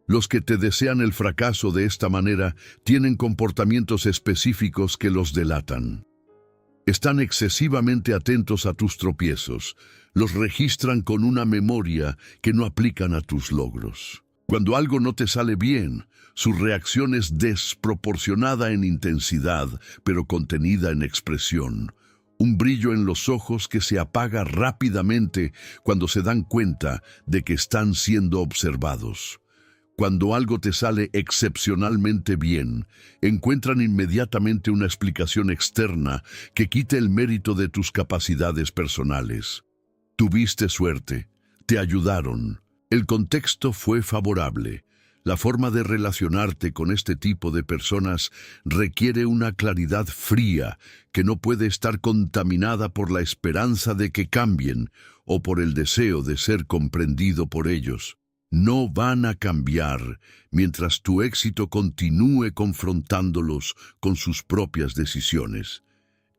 Los que te desean el fracaso de esta manera tienen comportamientos específicos que los delatan. Están excesivamente atentos a tus tropiezos, los registran con una memoria que no aplican a tus logros. Cuando algo no te sale bien, su reacción es desproporcionada en intensidad, pero contenida en expresión. Un brillo en los ojos que se apaga rápidamente cuando se dan cuenta de que están siendo observados. Cuando algo te sale excepcionalmente bien, encuentran inmediatamente una explicación externa que quite el mérito de tus capacidades personales. Tuviste suerte, te ayudaron, el contexto fue favorable. La forma de relacionarte con este tipo de personas requiere una claridad fría que no puede estar contaminada por la esperanza de que cambien o por el deseo de ser comprendido por ellos. No van a cambiar mientras tu éxito continúe confrontándolos con sus propias decisiones.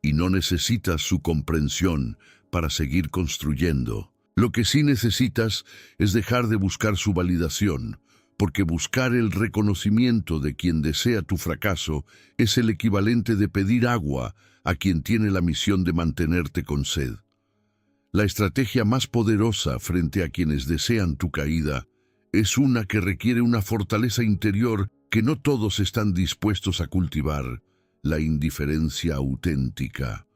Y no necesitas su comprensión para seguir construyendo. Lo que sí necesitas es dejar de buscar su validación, porque buscar el reconocimiento de quien desea tu fracaso es el equivalente de pedir agua a quien tiene la misión de mantenerte con sed. La estrategia más poderosa frente a quienes desean tu caída es una que requiere una fortaleza interior que no todos están dispuestos a cultivar: la indiferencia auténtica.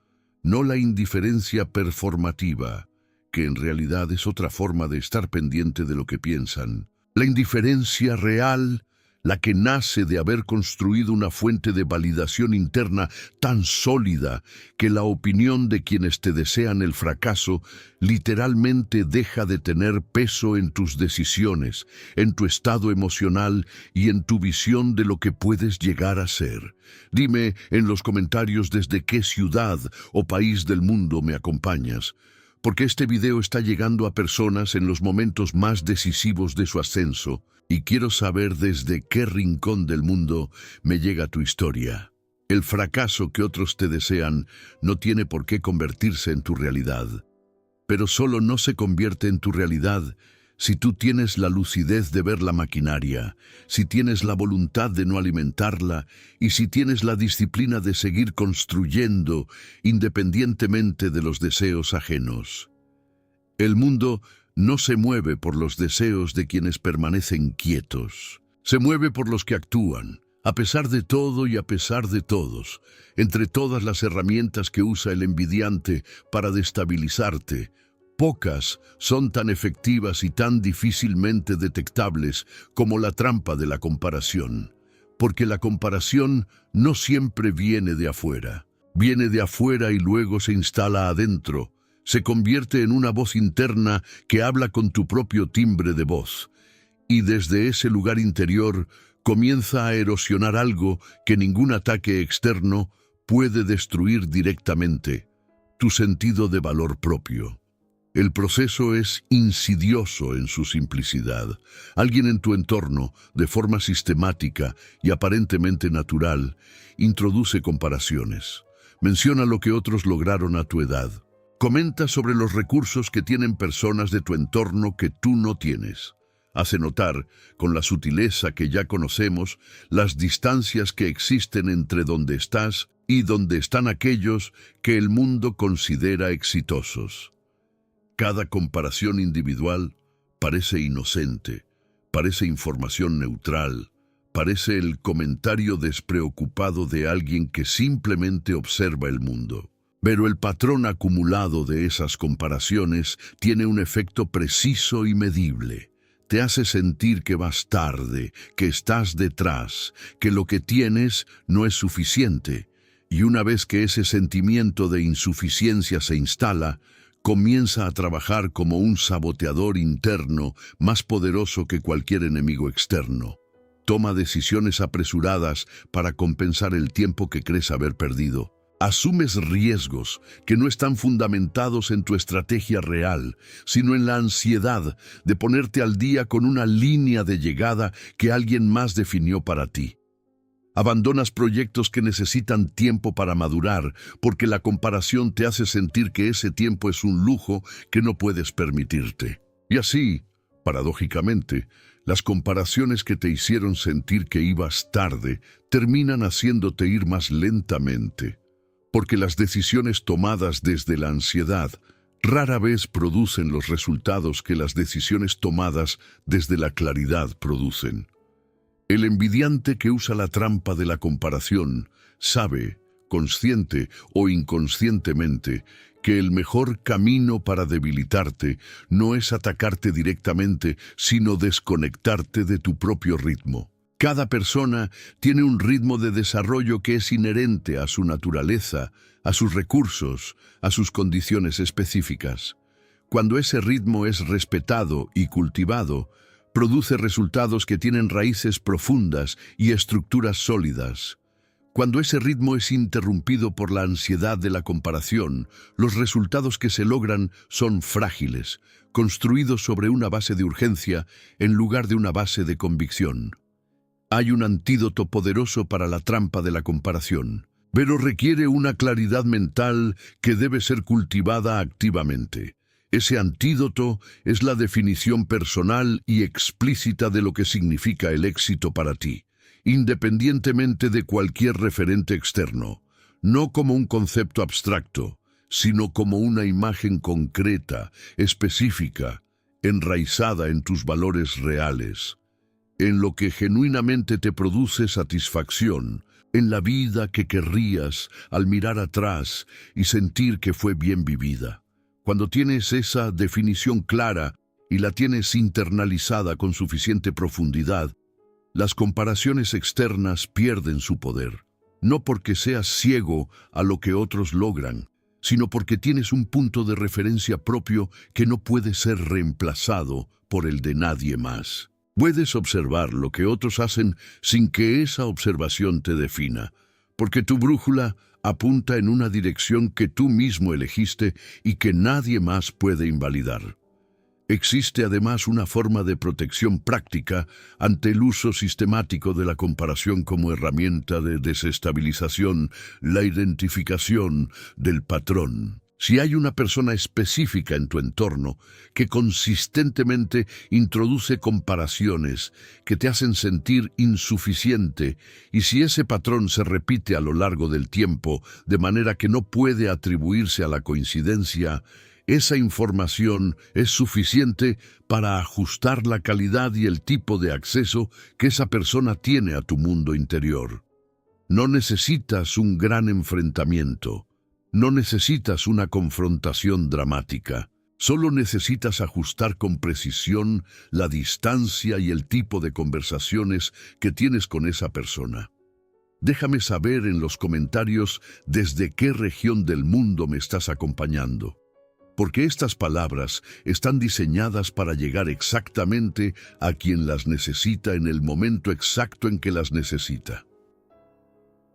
No la indiferencia performativa, que en realidad es otra forma de estar pendiente de lo que piensan. La indiferencia real, la que nace de haber construido una fuente de validación interna tan sólida que la opinión de quienes te desean el fracaso literalmente deja de tener peso en tus decisiones, en tu estado emocional y en tu visión de lo que puedes llegar a ser. Dime en los comentarios desde qué ciudad o país del mundo me acompañas. porque este video está llegando a personas en los momentos más decisivos de su ascenso y quiero saber desde qué rincón del mundo me llega tu historia. El fracaso que otros te desean no tiene por qué convertirse en tu realidad, pero solo no se convierte en tu realidad si tú tienes la lucidez de ver la maquinaria, si tienes la voluntad de no alimentarla y si tienes la disciplina de seguir construyendo independientemente de los deseos ajenos. El mundo no se mueve por los deseos de quienes permanecen quietos, se mueve por los que actúan, a pesar de todo y a pesar de todos, entre todas las herramientas que usa el envidiante para destabilizarte. Pocas son tan efectivas y tan difícilmente detectables como la trampa de la comparación, porque la comparación no siempre viene de afuera. Viene de afuera y luego se instala adentro, se convierte en una voz interna que habla con tu propio timbre de voz, y desde ese lugar interior comienza a erosionar algo que ningún ataque externo puede destruir directamente: tu sentido de valor propio. El proceso es insidioso en su simplicidad. Alguien en tu entorno, de forma sistemática y aparentemente natural, introduce comparaciones. Menciona lo que otros lograron a tu edad. Comenta sobre los recursos que tienen personas de tu entorno que tú no tienes. Hace notar, con la sutileza que ya conocemos, las distancias que existen entre donde estás y donde están aquellos que el mundo considera exitosos. Cada comparación individual parece inocente, parece información neutral, parece el comentario despreocupado de alguien que simplemente observa el mundo. Pero el patrón acumulado de esas comparaciones tiene un efecto preciso y medible. Te hace sentir que vas tarde, que estás detrás, que lo que tienes no es suficiente. Y una vez que ese sentimiento de insuficiencia se instala, comienza a trabajar como un saboteador interno más poderoso que cualquier enemigo externo. Toma decisiones apresuradas para compensar el tiempo que crees haber perdido. Asumes riesgos que no están fundamentados en tu estrategia real, sino en la ansiedad de ponerte al día con una línea de llegada que alguien más definió para ti. Abandonas proyectos que necesitan tiempo para madurar, porque la comparación te hace sentir que ese tiempo es un lujo que no puedes permitirte. Y así, paradójicamente, las comparaciones que te hicieron sentir que ibas tarde terminan haciéndote ir más lentamente, porque las decisiones tomadas desde la ansiedad rara vez producen los resultados que las decisiones tomadas desde la claridad producen. El envidiante que usa la trampa de la comparación sabe, consciente o inconscientemente, que el mejor camino para debilitarte no es atacarte directamente, sino desconectarte de tu propio ritmo. Cada persona tiene un ritmo de desarrollo que es inherente a su naturaleza, a sus recursos, a sus condiciones específicas. Cuando ese ritmo es respetado y cultivado, produce resultados que tienen raíces profundas y estructuras sólidas. Cuando ese ritmo es interrumpido por la ansiedad de la comparación, los resultados que se logran son frágiles, construidos sobre una base de urgencia en lugar de una base de convicción. Hay un antídoto poderoso para la trampa de la comparación, pero requiere una claridad mental que debe ser cultivada activamente. Ese antídoto es la definición personal y explícita de lo que significa el éxito para ti, independientemente de cualquier referente externo, no como un concepto abstracto, sino como una imagen concreta, específica, enraizada en tus valores reales, en lo que genuinamente te produce satisfacción, en la vida que querrías al mirar atrás y sentir que fue bien vivida. Cuando tienes esa definición clara y la tienes internalizada con suficiente profundidad, las comparaciones externas pierden su poder. No porque seas ciego a lo que otros logran, sino porque tienes un punto de referencia propio que no puede ser reemplazado por el de nadie más. Puedes observar lo que otros hacen sin que esa observación te defina, porque tu brújula apunta en una dirección que tú mismo elegiste y que nadie más puede invalidar. Existe además una forma de protección práctica ante el uso sistemático de la comparación como herramienta de desestabilización, la identificación del patrón. Si hay una persona específica en tu entorno que consistentemente introduce comparaciones que te hacen sentir insuficiente, y si ese patrón se repite a lo largo del tiempo de manera que no puede atribuirse a la coincidencia, esa información es suficiente para ajustar la calidad y el tipo de acceso que esa persona tiene a tu mundo interior. No necesitas un gran enfrentamiento. No necesitas una confrontación dramática. Solo necesitas ajustar con precisión la distancia y el tipo de conversaciones que tienes con esa persona. Déjame saber en los comentarios desde qué región del mundo me estás acompañando, porque estas palabras están diseñadas para llegar exactamente a quien las necesita en el momento exacto en que las necesita.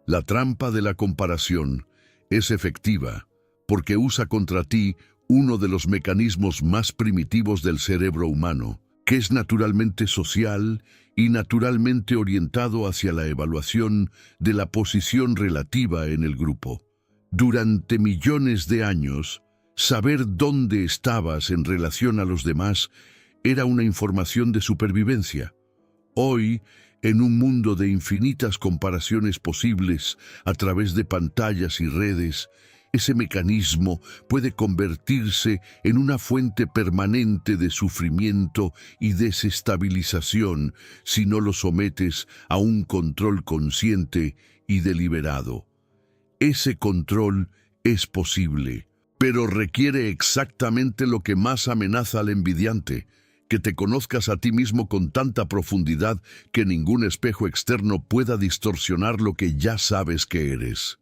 La trampa de la comparación es efectiva porque usa contra ti uno de los mecanismos más primitivos del cerebro humano, que es naturalmente social y naturalmente orientado hacia la evaluación de la posición relativa en el grupo. Durante millones de años, saber dónde estabas en relación a los demás era una información de supervivencia. Hoy, en un mundo de infinitas comparaciones posibles a través de pantallas y redes, ese mecanismo puede convertirse en una fuente permanente de sufrimiento y desestabilización si no lo sometes a un control consciente y deliberado. Ese control es posible, pero requiere exactamente lo que más amenaza al envidiante: que te conozcas a ti mismo con tanta profundidad que ningún espejo externo pueda distorsionar lo que ya sabes que eres.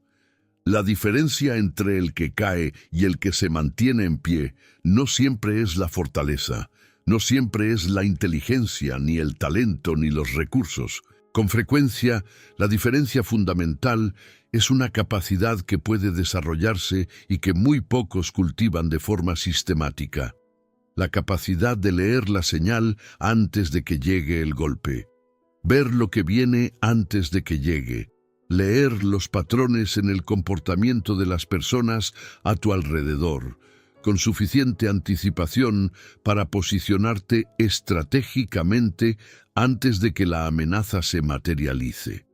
La diferencia entre el que cae y el que se mantiene en pie no siempre es la fortaleza, no siempre es la inteligencia, ni el talento, ni los recursos. Con frecuencia, la diferencia fundamental es una capacidad que puede desarrollarse y que muy pocos cultivan de forma sistemática: la capacidad de leer la señal antes de que llegue el golpe, ver lo que viene antes de que llegue, leer los patrones en el comportamiento de las personas a tu alrededor, con suficiente anticipación para posicionarte estratégicamente antes de que la amenaza se materialice.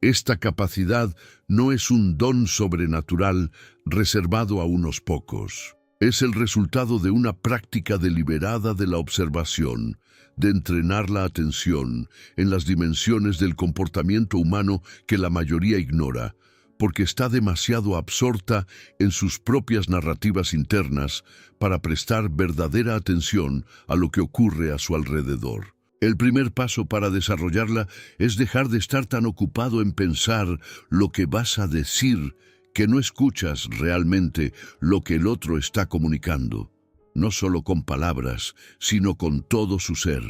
Esta capacidad no es un don sobrenatural reservado a unos pocos. Es el resultado de una práctica deliberada de la observación, de entrenar la atención en las dimensiones del comportamiento humano que la mayoría ignora, porque está demasiado absorta en sus propias narrativas internas para prestar verdadera atención a lo que ocurre a su alrededor. El primer paso para desarrollarla es dejar de estar tan ocupado en pensar lo que vas a decir que no escuchas realmente lo que el otro está comunicando, no solo con palabras, sino con todo su ser.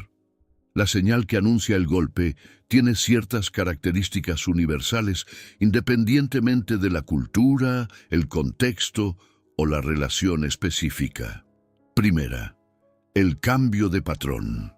La señal que anuncia el golpe tiene ciertas características universales independientemente de la cultura, el contexto o la relación específica. Primera, el cambio de patrón.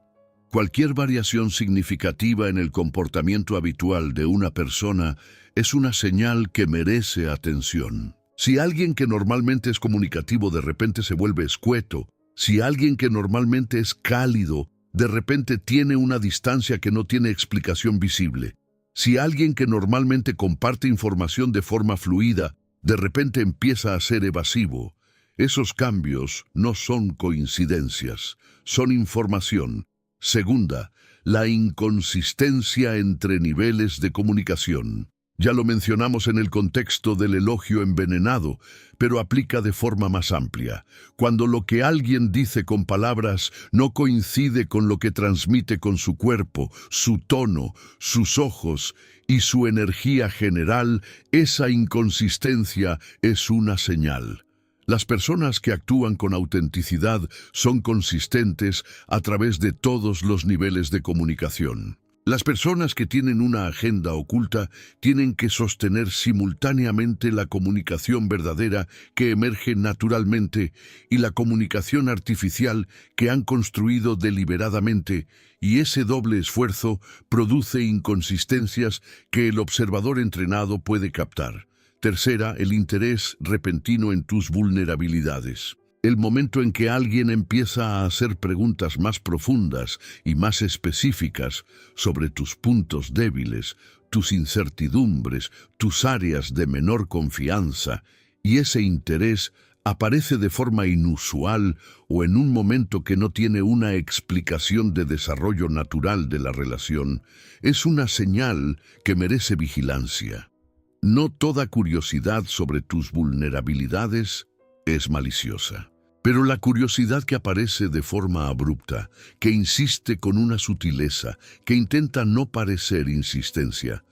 Cualquier variación significativa en el comportamiento habitual de una persona es una señal que merece atención. Si alguien que normalmente es comunicativo de repente se vuelve escueto, si alguien que normalmente es cálido de repente tiene una distancia que no tiene explicación visible, si alguien que normalmente comparte información de forma fluida de repente empieza a ser evasivo, esos cambios no son coincidencias, son información. Segunda, la inconsistencia entre niveles de comunicación. Ya lo mencionamos en el contexto del elogio envenenado, pero aplica de forma más amplia. Cuando lo que alguien dice con palabras no coincide con lo que transmite con su cuerpo, su tono, sus ojos y su energía general, esa inconsistencia es una señal. Las personas que actúan con autenticidad son consistentes a través de todos los niveles de comunicación. Las personas que tienen una agenda oculta tienen que sostener simultáneamente la comunicación verdadera que emerge naturalmente y la comunicación artificial que han construido deliberadamente, y ese doble esfuerzo produce inconsistencias que el observador entrenado puede captar. Tercera, el interés repentino en tus vulnerabilidades. El momento en que alguien empieza a hacer preguntas más profundas y más específicas sobre tus puntos débiles, tus incertidumbres, tus áreas de menor confianza, y ese interés aparece de forma inusual o en un momento que no tiene una explicación de desarrollo natural de la relación, es una señal que merece vigilancia. No toda curiosidad sobre tus vulnerabilidades es maliciosa. Pero la curiosidad que aparece de forma abrupta, que insiste con una sutileza, que intenta no parecer insistencia,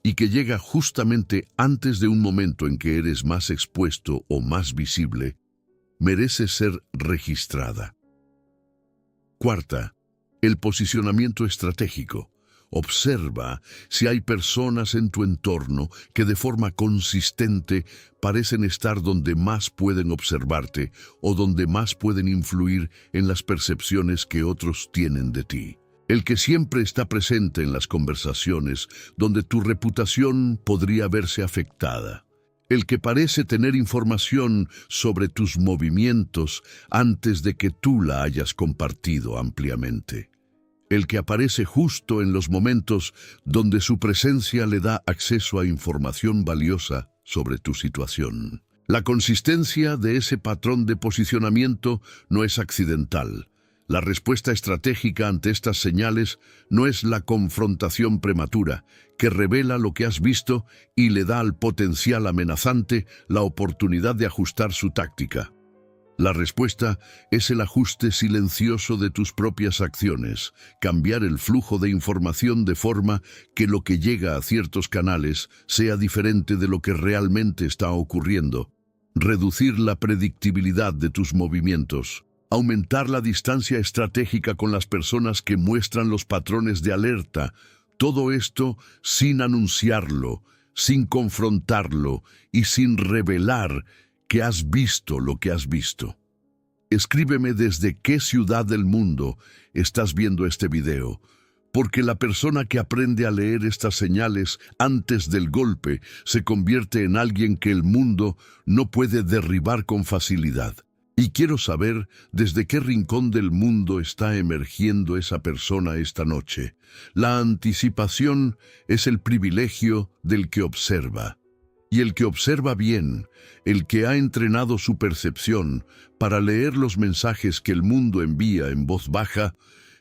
y que llega justamente antes de un momento en que eres más expuesto o más visible, merece ser registrada. Cuarta, el posicionamiento estratégico. Observa si hay personas en tu entorno que de forma consistente parecen estar donde más pueden observarte o donde más pueden influir en las percepciones que otros tienen de ti. El que siempre está presente en las conversaciones donde tu reputación podría verse afectada. El que parece tener información sobre tus movimientos antes de que tú la hayas compartido ampliamente. El que aparece justo en los momentos donde su presencia le da acceso a información valiosa sobre tu situación. La consistencia de ese patrón de posicionamiento no es accidental. La respuesta estratégica ante estas señales no es la confrontación prematura, que revela lo que has visto y le da al potencial amenazante la oportunidad de ajustar su táctica. La respuesta es el ajuste silencioso de tus propias acciones, cambiar el flujo de información de forma que lo que llega a ciertos canales sea diferente de lo que realmente está ocurriendo, reducir la predictibilidad de tus movimientos, aumentar la distancia estratégica con las personas que muestran los patrones de alerta, todo esto sin anunciarlo, sin confrontarlo y sin revelar que has visto lo que has visto. Escríbeme desde qué ciudad del mundo estás viendo este video, porque la persona que aprende a leer estas señales antes del golpe se convierte en alguien que el mundo no puede derribar con facilidad. Y quiero saber desde qué rincón del mundo está emergiendo esa persona esta noche. La anticipación es el privilegio del que observa. Y el que observa bien, el que ha entrenado su percepción para leer los mensajes que el mundo envía en voz baja,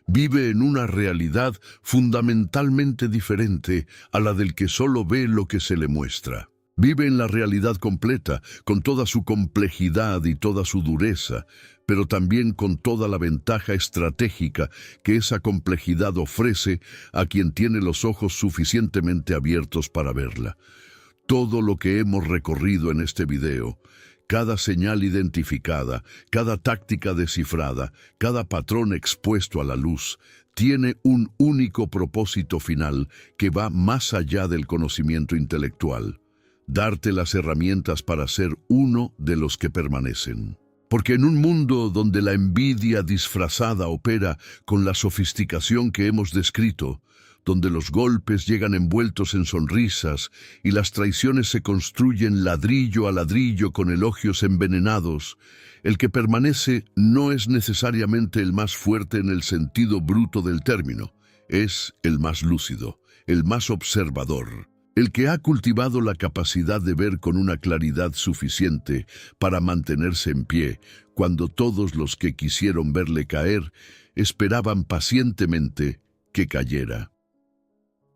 vive en una realidad fundamentalmente diferente a la del que solo ve lo que se le muestra. Vive en la realidad completa, con toda su complejidad y toda su dureza, pero también con toda la ventaja estratégica que esa complejidad ofrece a quien tiene los ojos suficientemente abiertos para verla. Todo lo que hemos recorrido en este video, cada señal identificada, cada táctica descifrada, cada patrón expuesto a la luz, tiene un único propósito final que va más allá del conocimiento intelectual: darte las herramientas para ser uno de los que permanecen. Porque en un mundo donde la envidia disfrazada opera con la sofisticación que hemos descrito, donde los golpes llegan envueltos en sonrisas y las traiciones se construyen ladrillo a ladrillo con elogios envenenados, el que permanece no es necesariamente el más fuerte en el sentido bruto del término, es el más lúcido, el más observador, el que ha cultivado la capacidad de ver con una claridad suficiente para mantenerse en pie cuando todos los que quisieron verle caer esperaban pacientemente que cayera.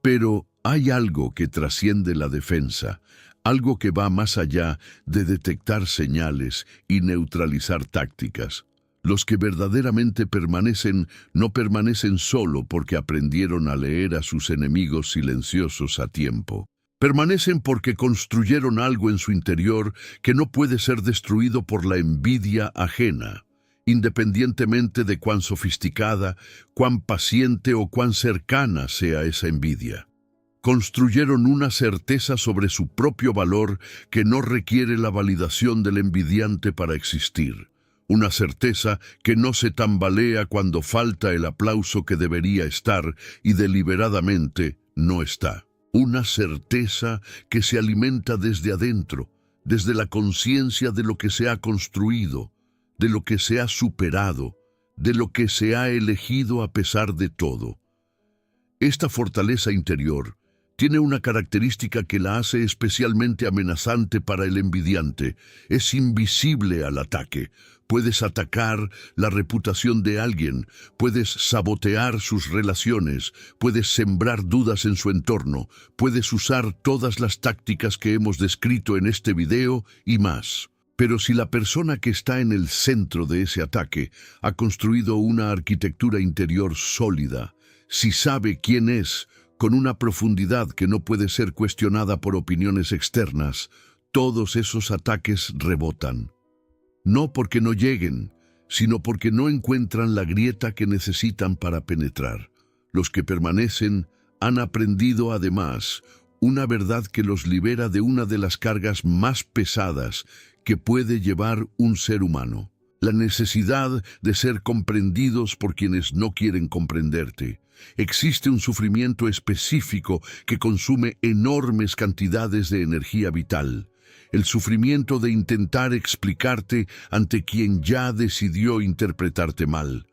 Pero hay algo que trasciende la defensa, algo que va más allá de detectar señales y neutralizar tácticas. Los que verdaderamente permanecen no permanecen solo porque aprendieron a leer a sus enemigos silenciosos a tiempo. Permanecen porque construyeron algo en su interior que no puede ser destruido por la envidia ajena. independientemente de cuán sofisticada, cuán paciente o cuán cercana sea esa envidia. Construyeron una certeza sobre su propio valor que no requiere la validación del envidiante para existir. Una certeza que no se tambalea cuando falta el aplauso que debería estar y deliberadamente no está. Una certeza que se alimenta desde adentro, desde la conciencia de lo que se ha construido, de lo que se ha superado, de lo que se ha elegido a pesar de todo. Esta fortaleza interior tiene una característica que la hace especialmente amenazante para el envidiante. Es invisible al ataque. Puedes atacar la reputación de alguien, puedes sabotear sus relaciones, puedes sembrar dudas en su entorno, puedes usar todas las tácticas que hemos descrito en este video y más. Pero si la persona que está en el centro de ese ataque ha construido una arquitectura interior sólida, si sabe quién es, con una profundidad que no puede ser cuestionada por opiniones externas, todos esos ataques rebotan. No porque no lleguen, sino porque no encuentran la grieta que necesitan para penetrar. Los que permanecen han aprendido además una verdad que los libera de una de las cargas más pesadas que puede llevar un ser humano: la necesidad de ser comprendidos por quienes no quieren comprenderte. Existe un sufrimiento específico que consume enormes cantidades de energía vital. El sufrimiento de intentar explicarte ante quien ya decidió interpretarte mal,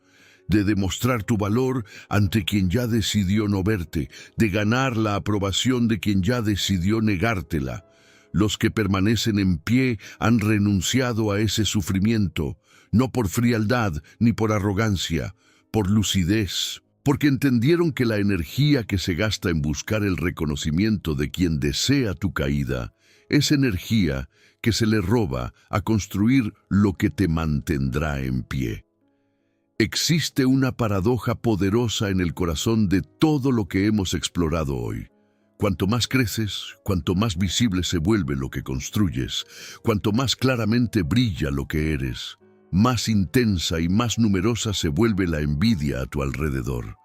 de demostrar tu valor ante quien ya decidió no verte, de ganar la aprobación de quien ya decidió negártela. Los que permanecen en pie han renunciado a ese sufrimiento, no por frialdad ni por arrogancia, por lucidez, porque entendieron que la energía que se gasta en buscar el reconocimiento de quien desea tu caída es energía que se le roba a construir lo que te mantendrá en pie. Existe una paradoja poderosa en el corazón de todo lo que hemos explorado hoy. Cuanto más creces, cuanto más visible se vuelve lo que construyes, cuanto más claramente brilla lo que eres, más intensa y más numerosa se vuelve la envidia a tu alrededor.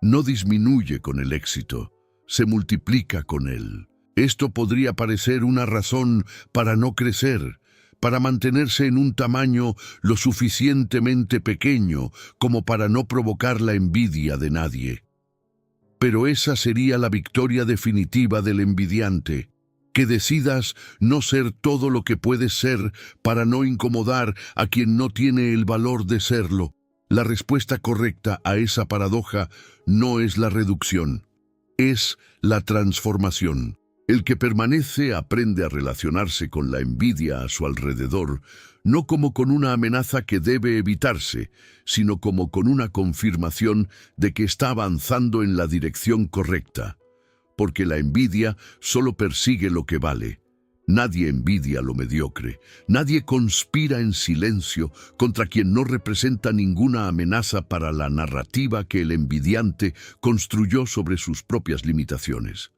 No disminuye con el éxito, se multiplica con él. Esto podría parecer una razón para no crecer, para mantenerse en un tamaño lo suficientemente pequeño como para no provocar la envidia de nadie. Pero esa sería la victoria definitiva del envidiante, que decidas no ser todo lo que puedes ser para no incomodar a quien no tiene el valor de serlo. La respuesta correcta a esa paradoja no es la reducción, es la transformación. El que permanece aprende a relacionarse con la envidia a su alrededor, no como con una amenaza que debe evitarse, sino como con una confirmación de que está avanzando en la dirección correcta. Porque la envidia solo persigue lo que vale. Nadie envidia lo mediocre. Nadie conspira en silencio contra quien no representa ninguna amenaza para la narrativa que el envidiante construyó sobre sus propias limitaciones.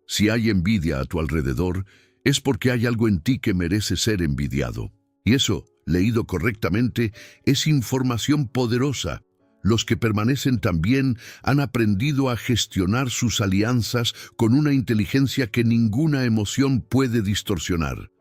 Si hay envidia a tu alrededor, es porque hay algo en ti que merece ser envidiado. Y eso, leído correctamente, es información poderosa. Los que permanecen también han aprendido a gestionar sus alianzas con una inteligencia que ninguna emoción puede distorsionar.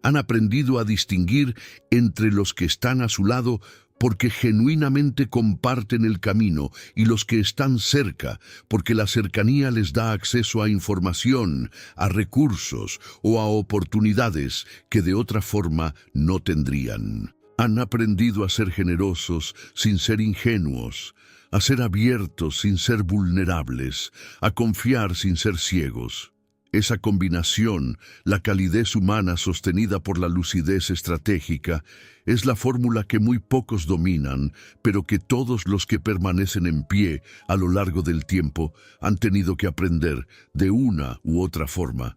Han aprendido a distinguir entre los que están a su lado porque genuinamente comparten el camino y los que están cerca, porque la cercanía les da acceso a información, a recursos o a oportunidades que de otra forma no tendrían. Han aprendido a ser generosos sin ser ingenuos, a ser abiertos sin ser vulnerables, a confiar sin ser ciegos. Esa combinación, la calidez humana sostenida por la lucidez estratégica, es la fórmula que muy pocos dominan, pero que todos los que permanecen en pie a lo largo del tiempo han tenido que aprender de una u otra forma.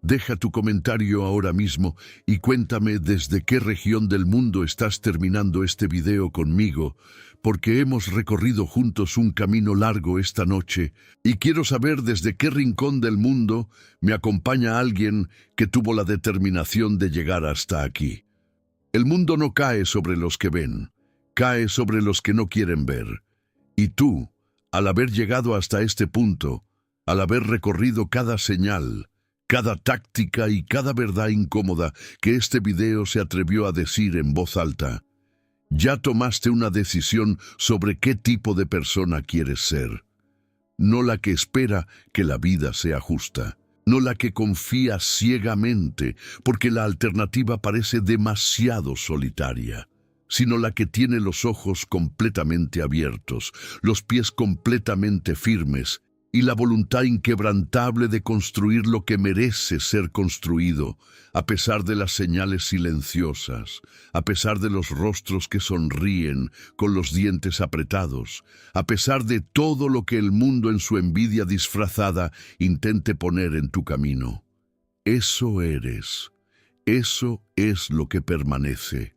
Deja tu comentario ahora mismo y cuéntame desde qué región del mundo estás terminando este video conmigo, porque hemos recorrido juntos un camino largo esta noche y quiero saber desde qué rincón del mundo me acompaña alguien que tuvo la determinación de llegar hasta aquí. El mundo no cae sobre los que ven, cae sobre los que no quieren ver. Y tú, al haber llegado hasta este punto, al haber recorrido cada señal, cada táctica y cada verdad incómoda que este video se atrevió a decir en voz alta, ya tomaste una decisión sobre qué tipo de persona quieres ser. No la que espera que la vida sea justa, no la que confía ciegamente porque la alternativa parece demasiado solitaria, sino la que tiene los ojos completamente abiertos, los pies completamente firmes y la voluntad inquebrantable de construir lo que merece ser construido, a pesar de las señales silenciosas, a pesar de los rostros que sonríen con los dientes apretados, a pesar de todo lo que el mundo en su envidia disfrazada intente poner en tu camino. Eso eres, eso es lo que permanece.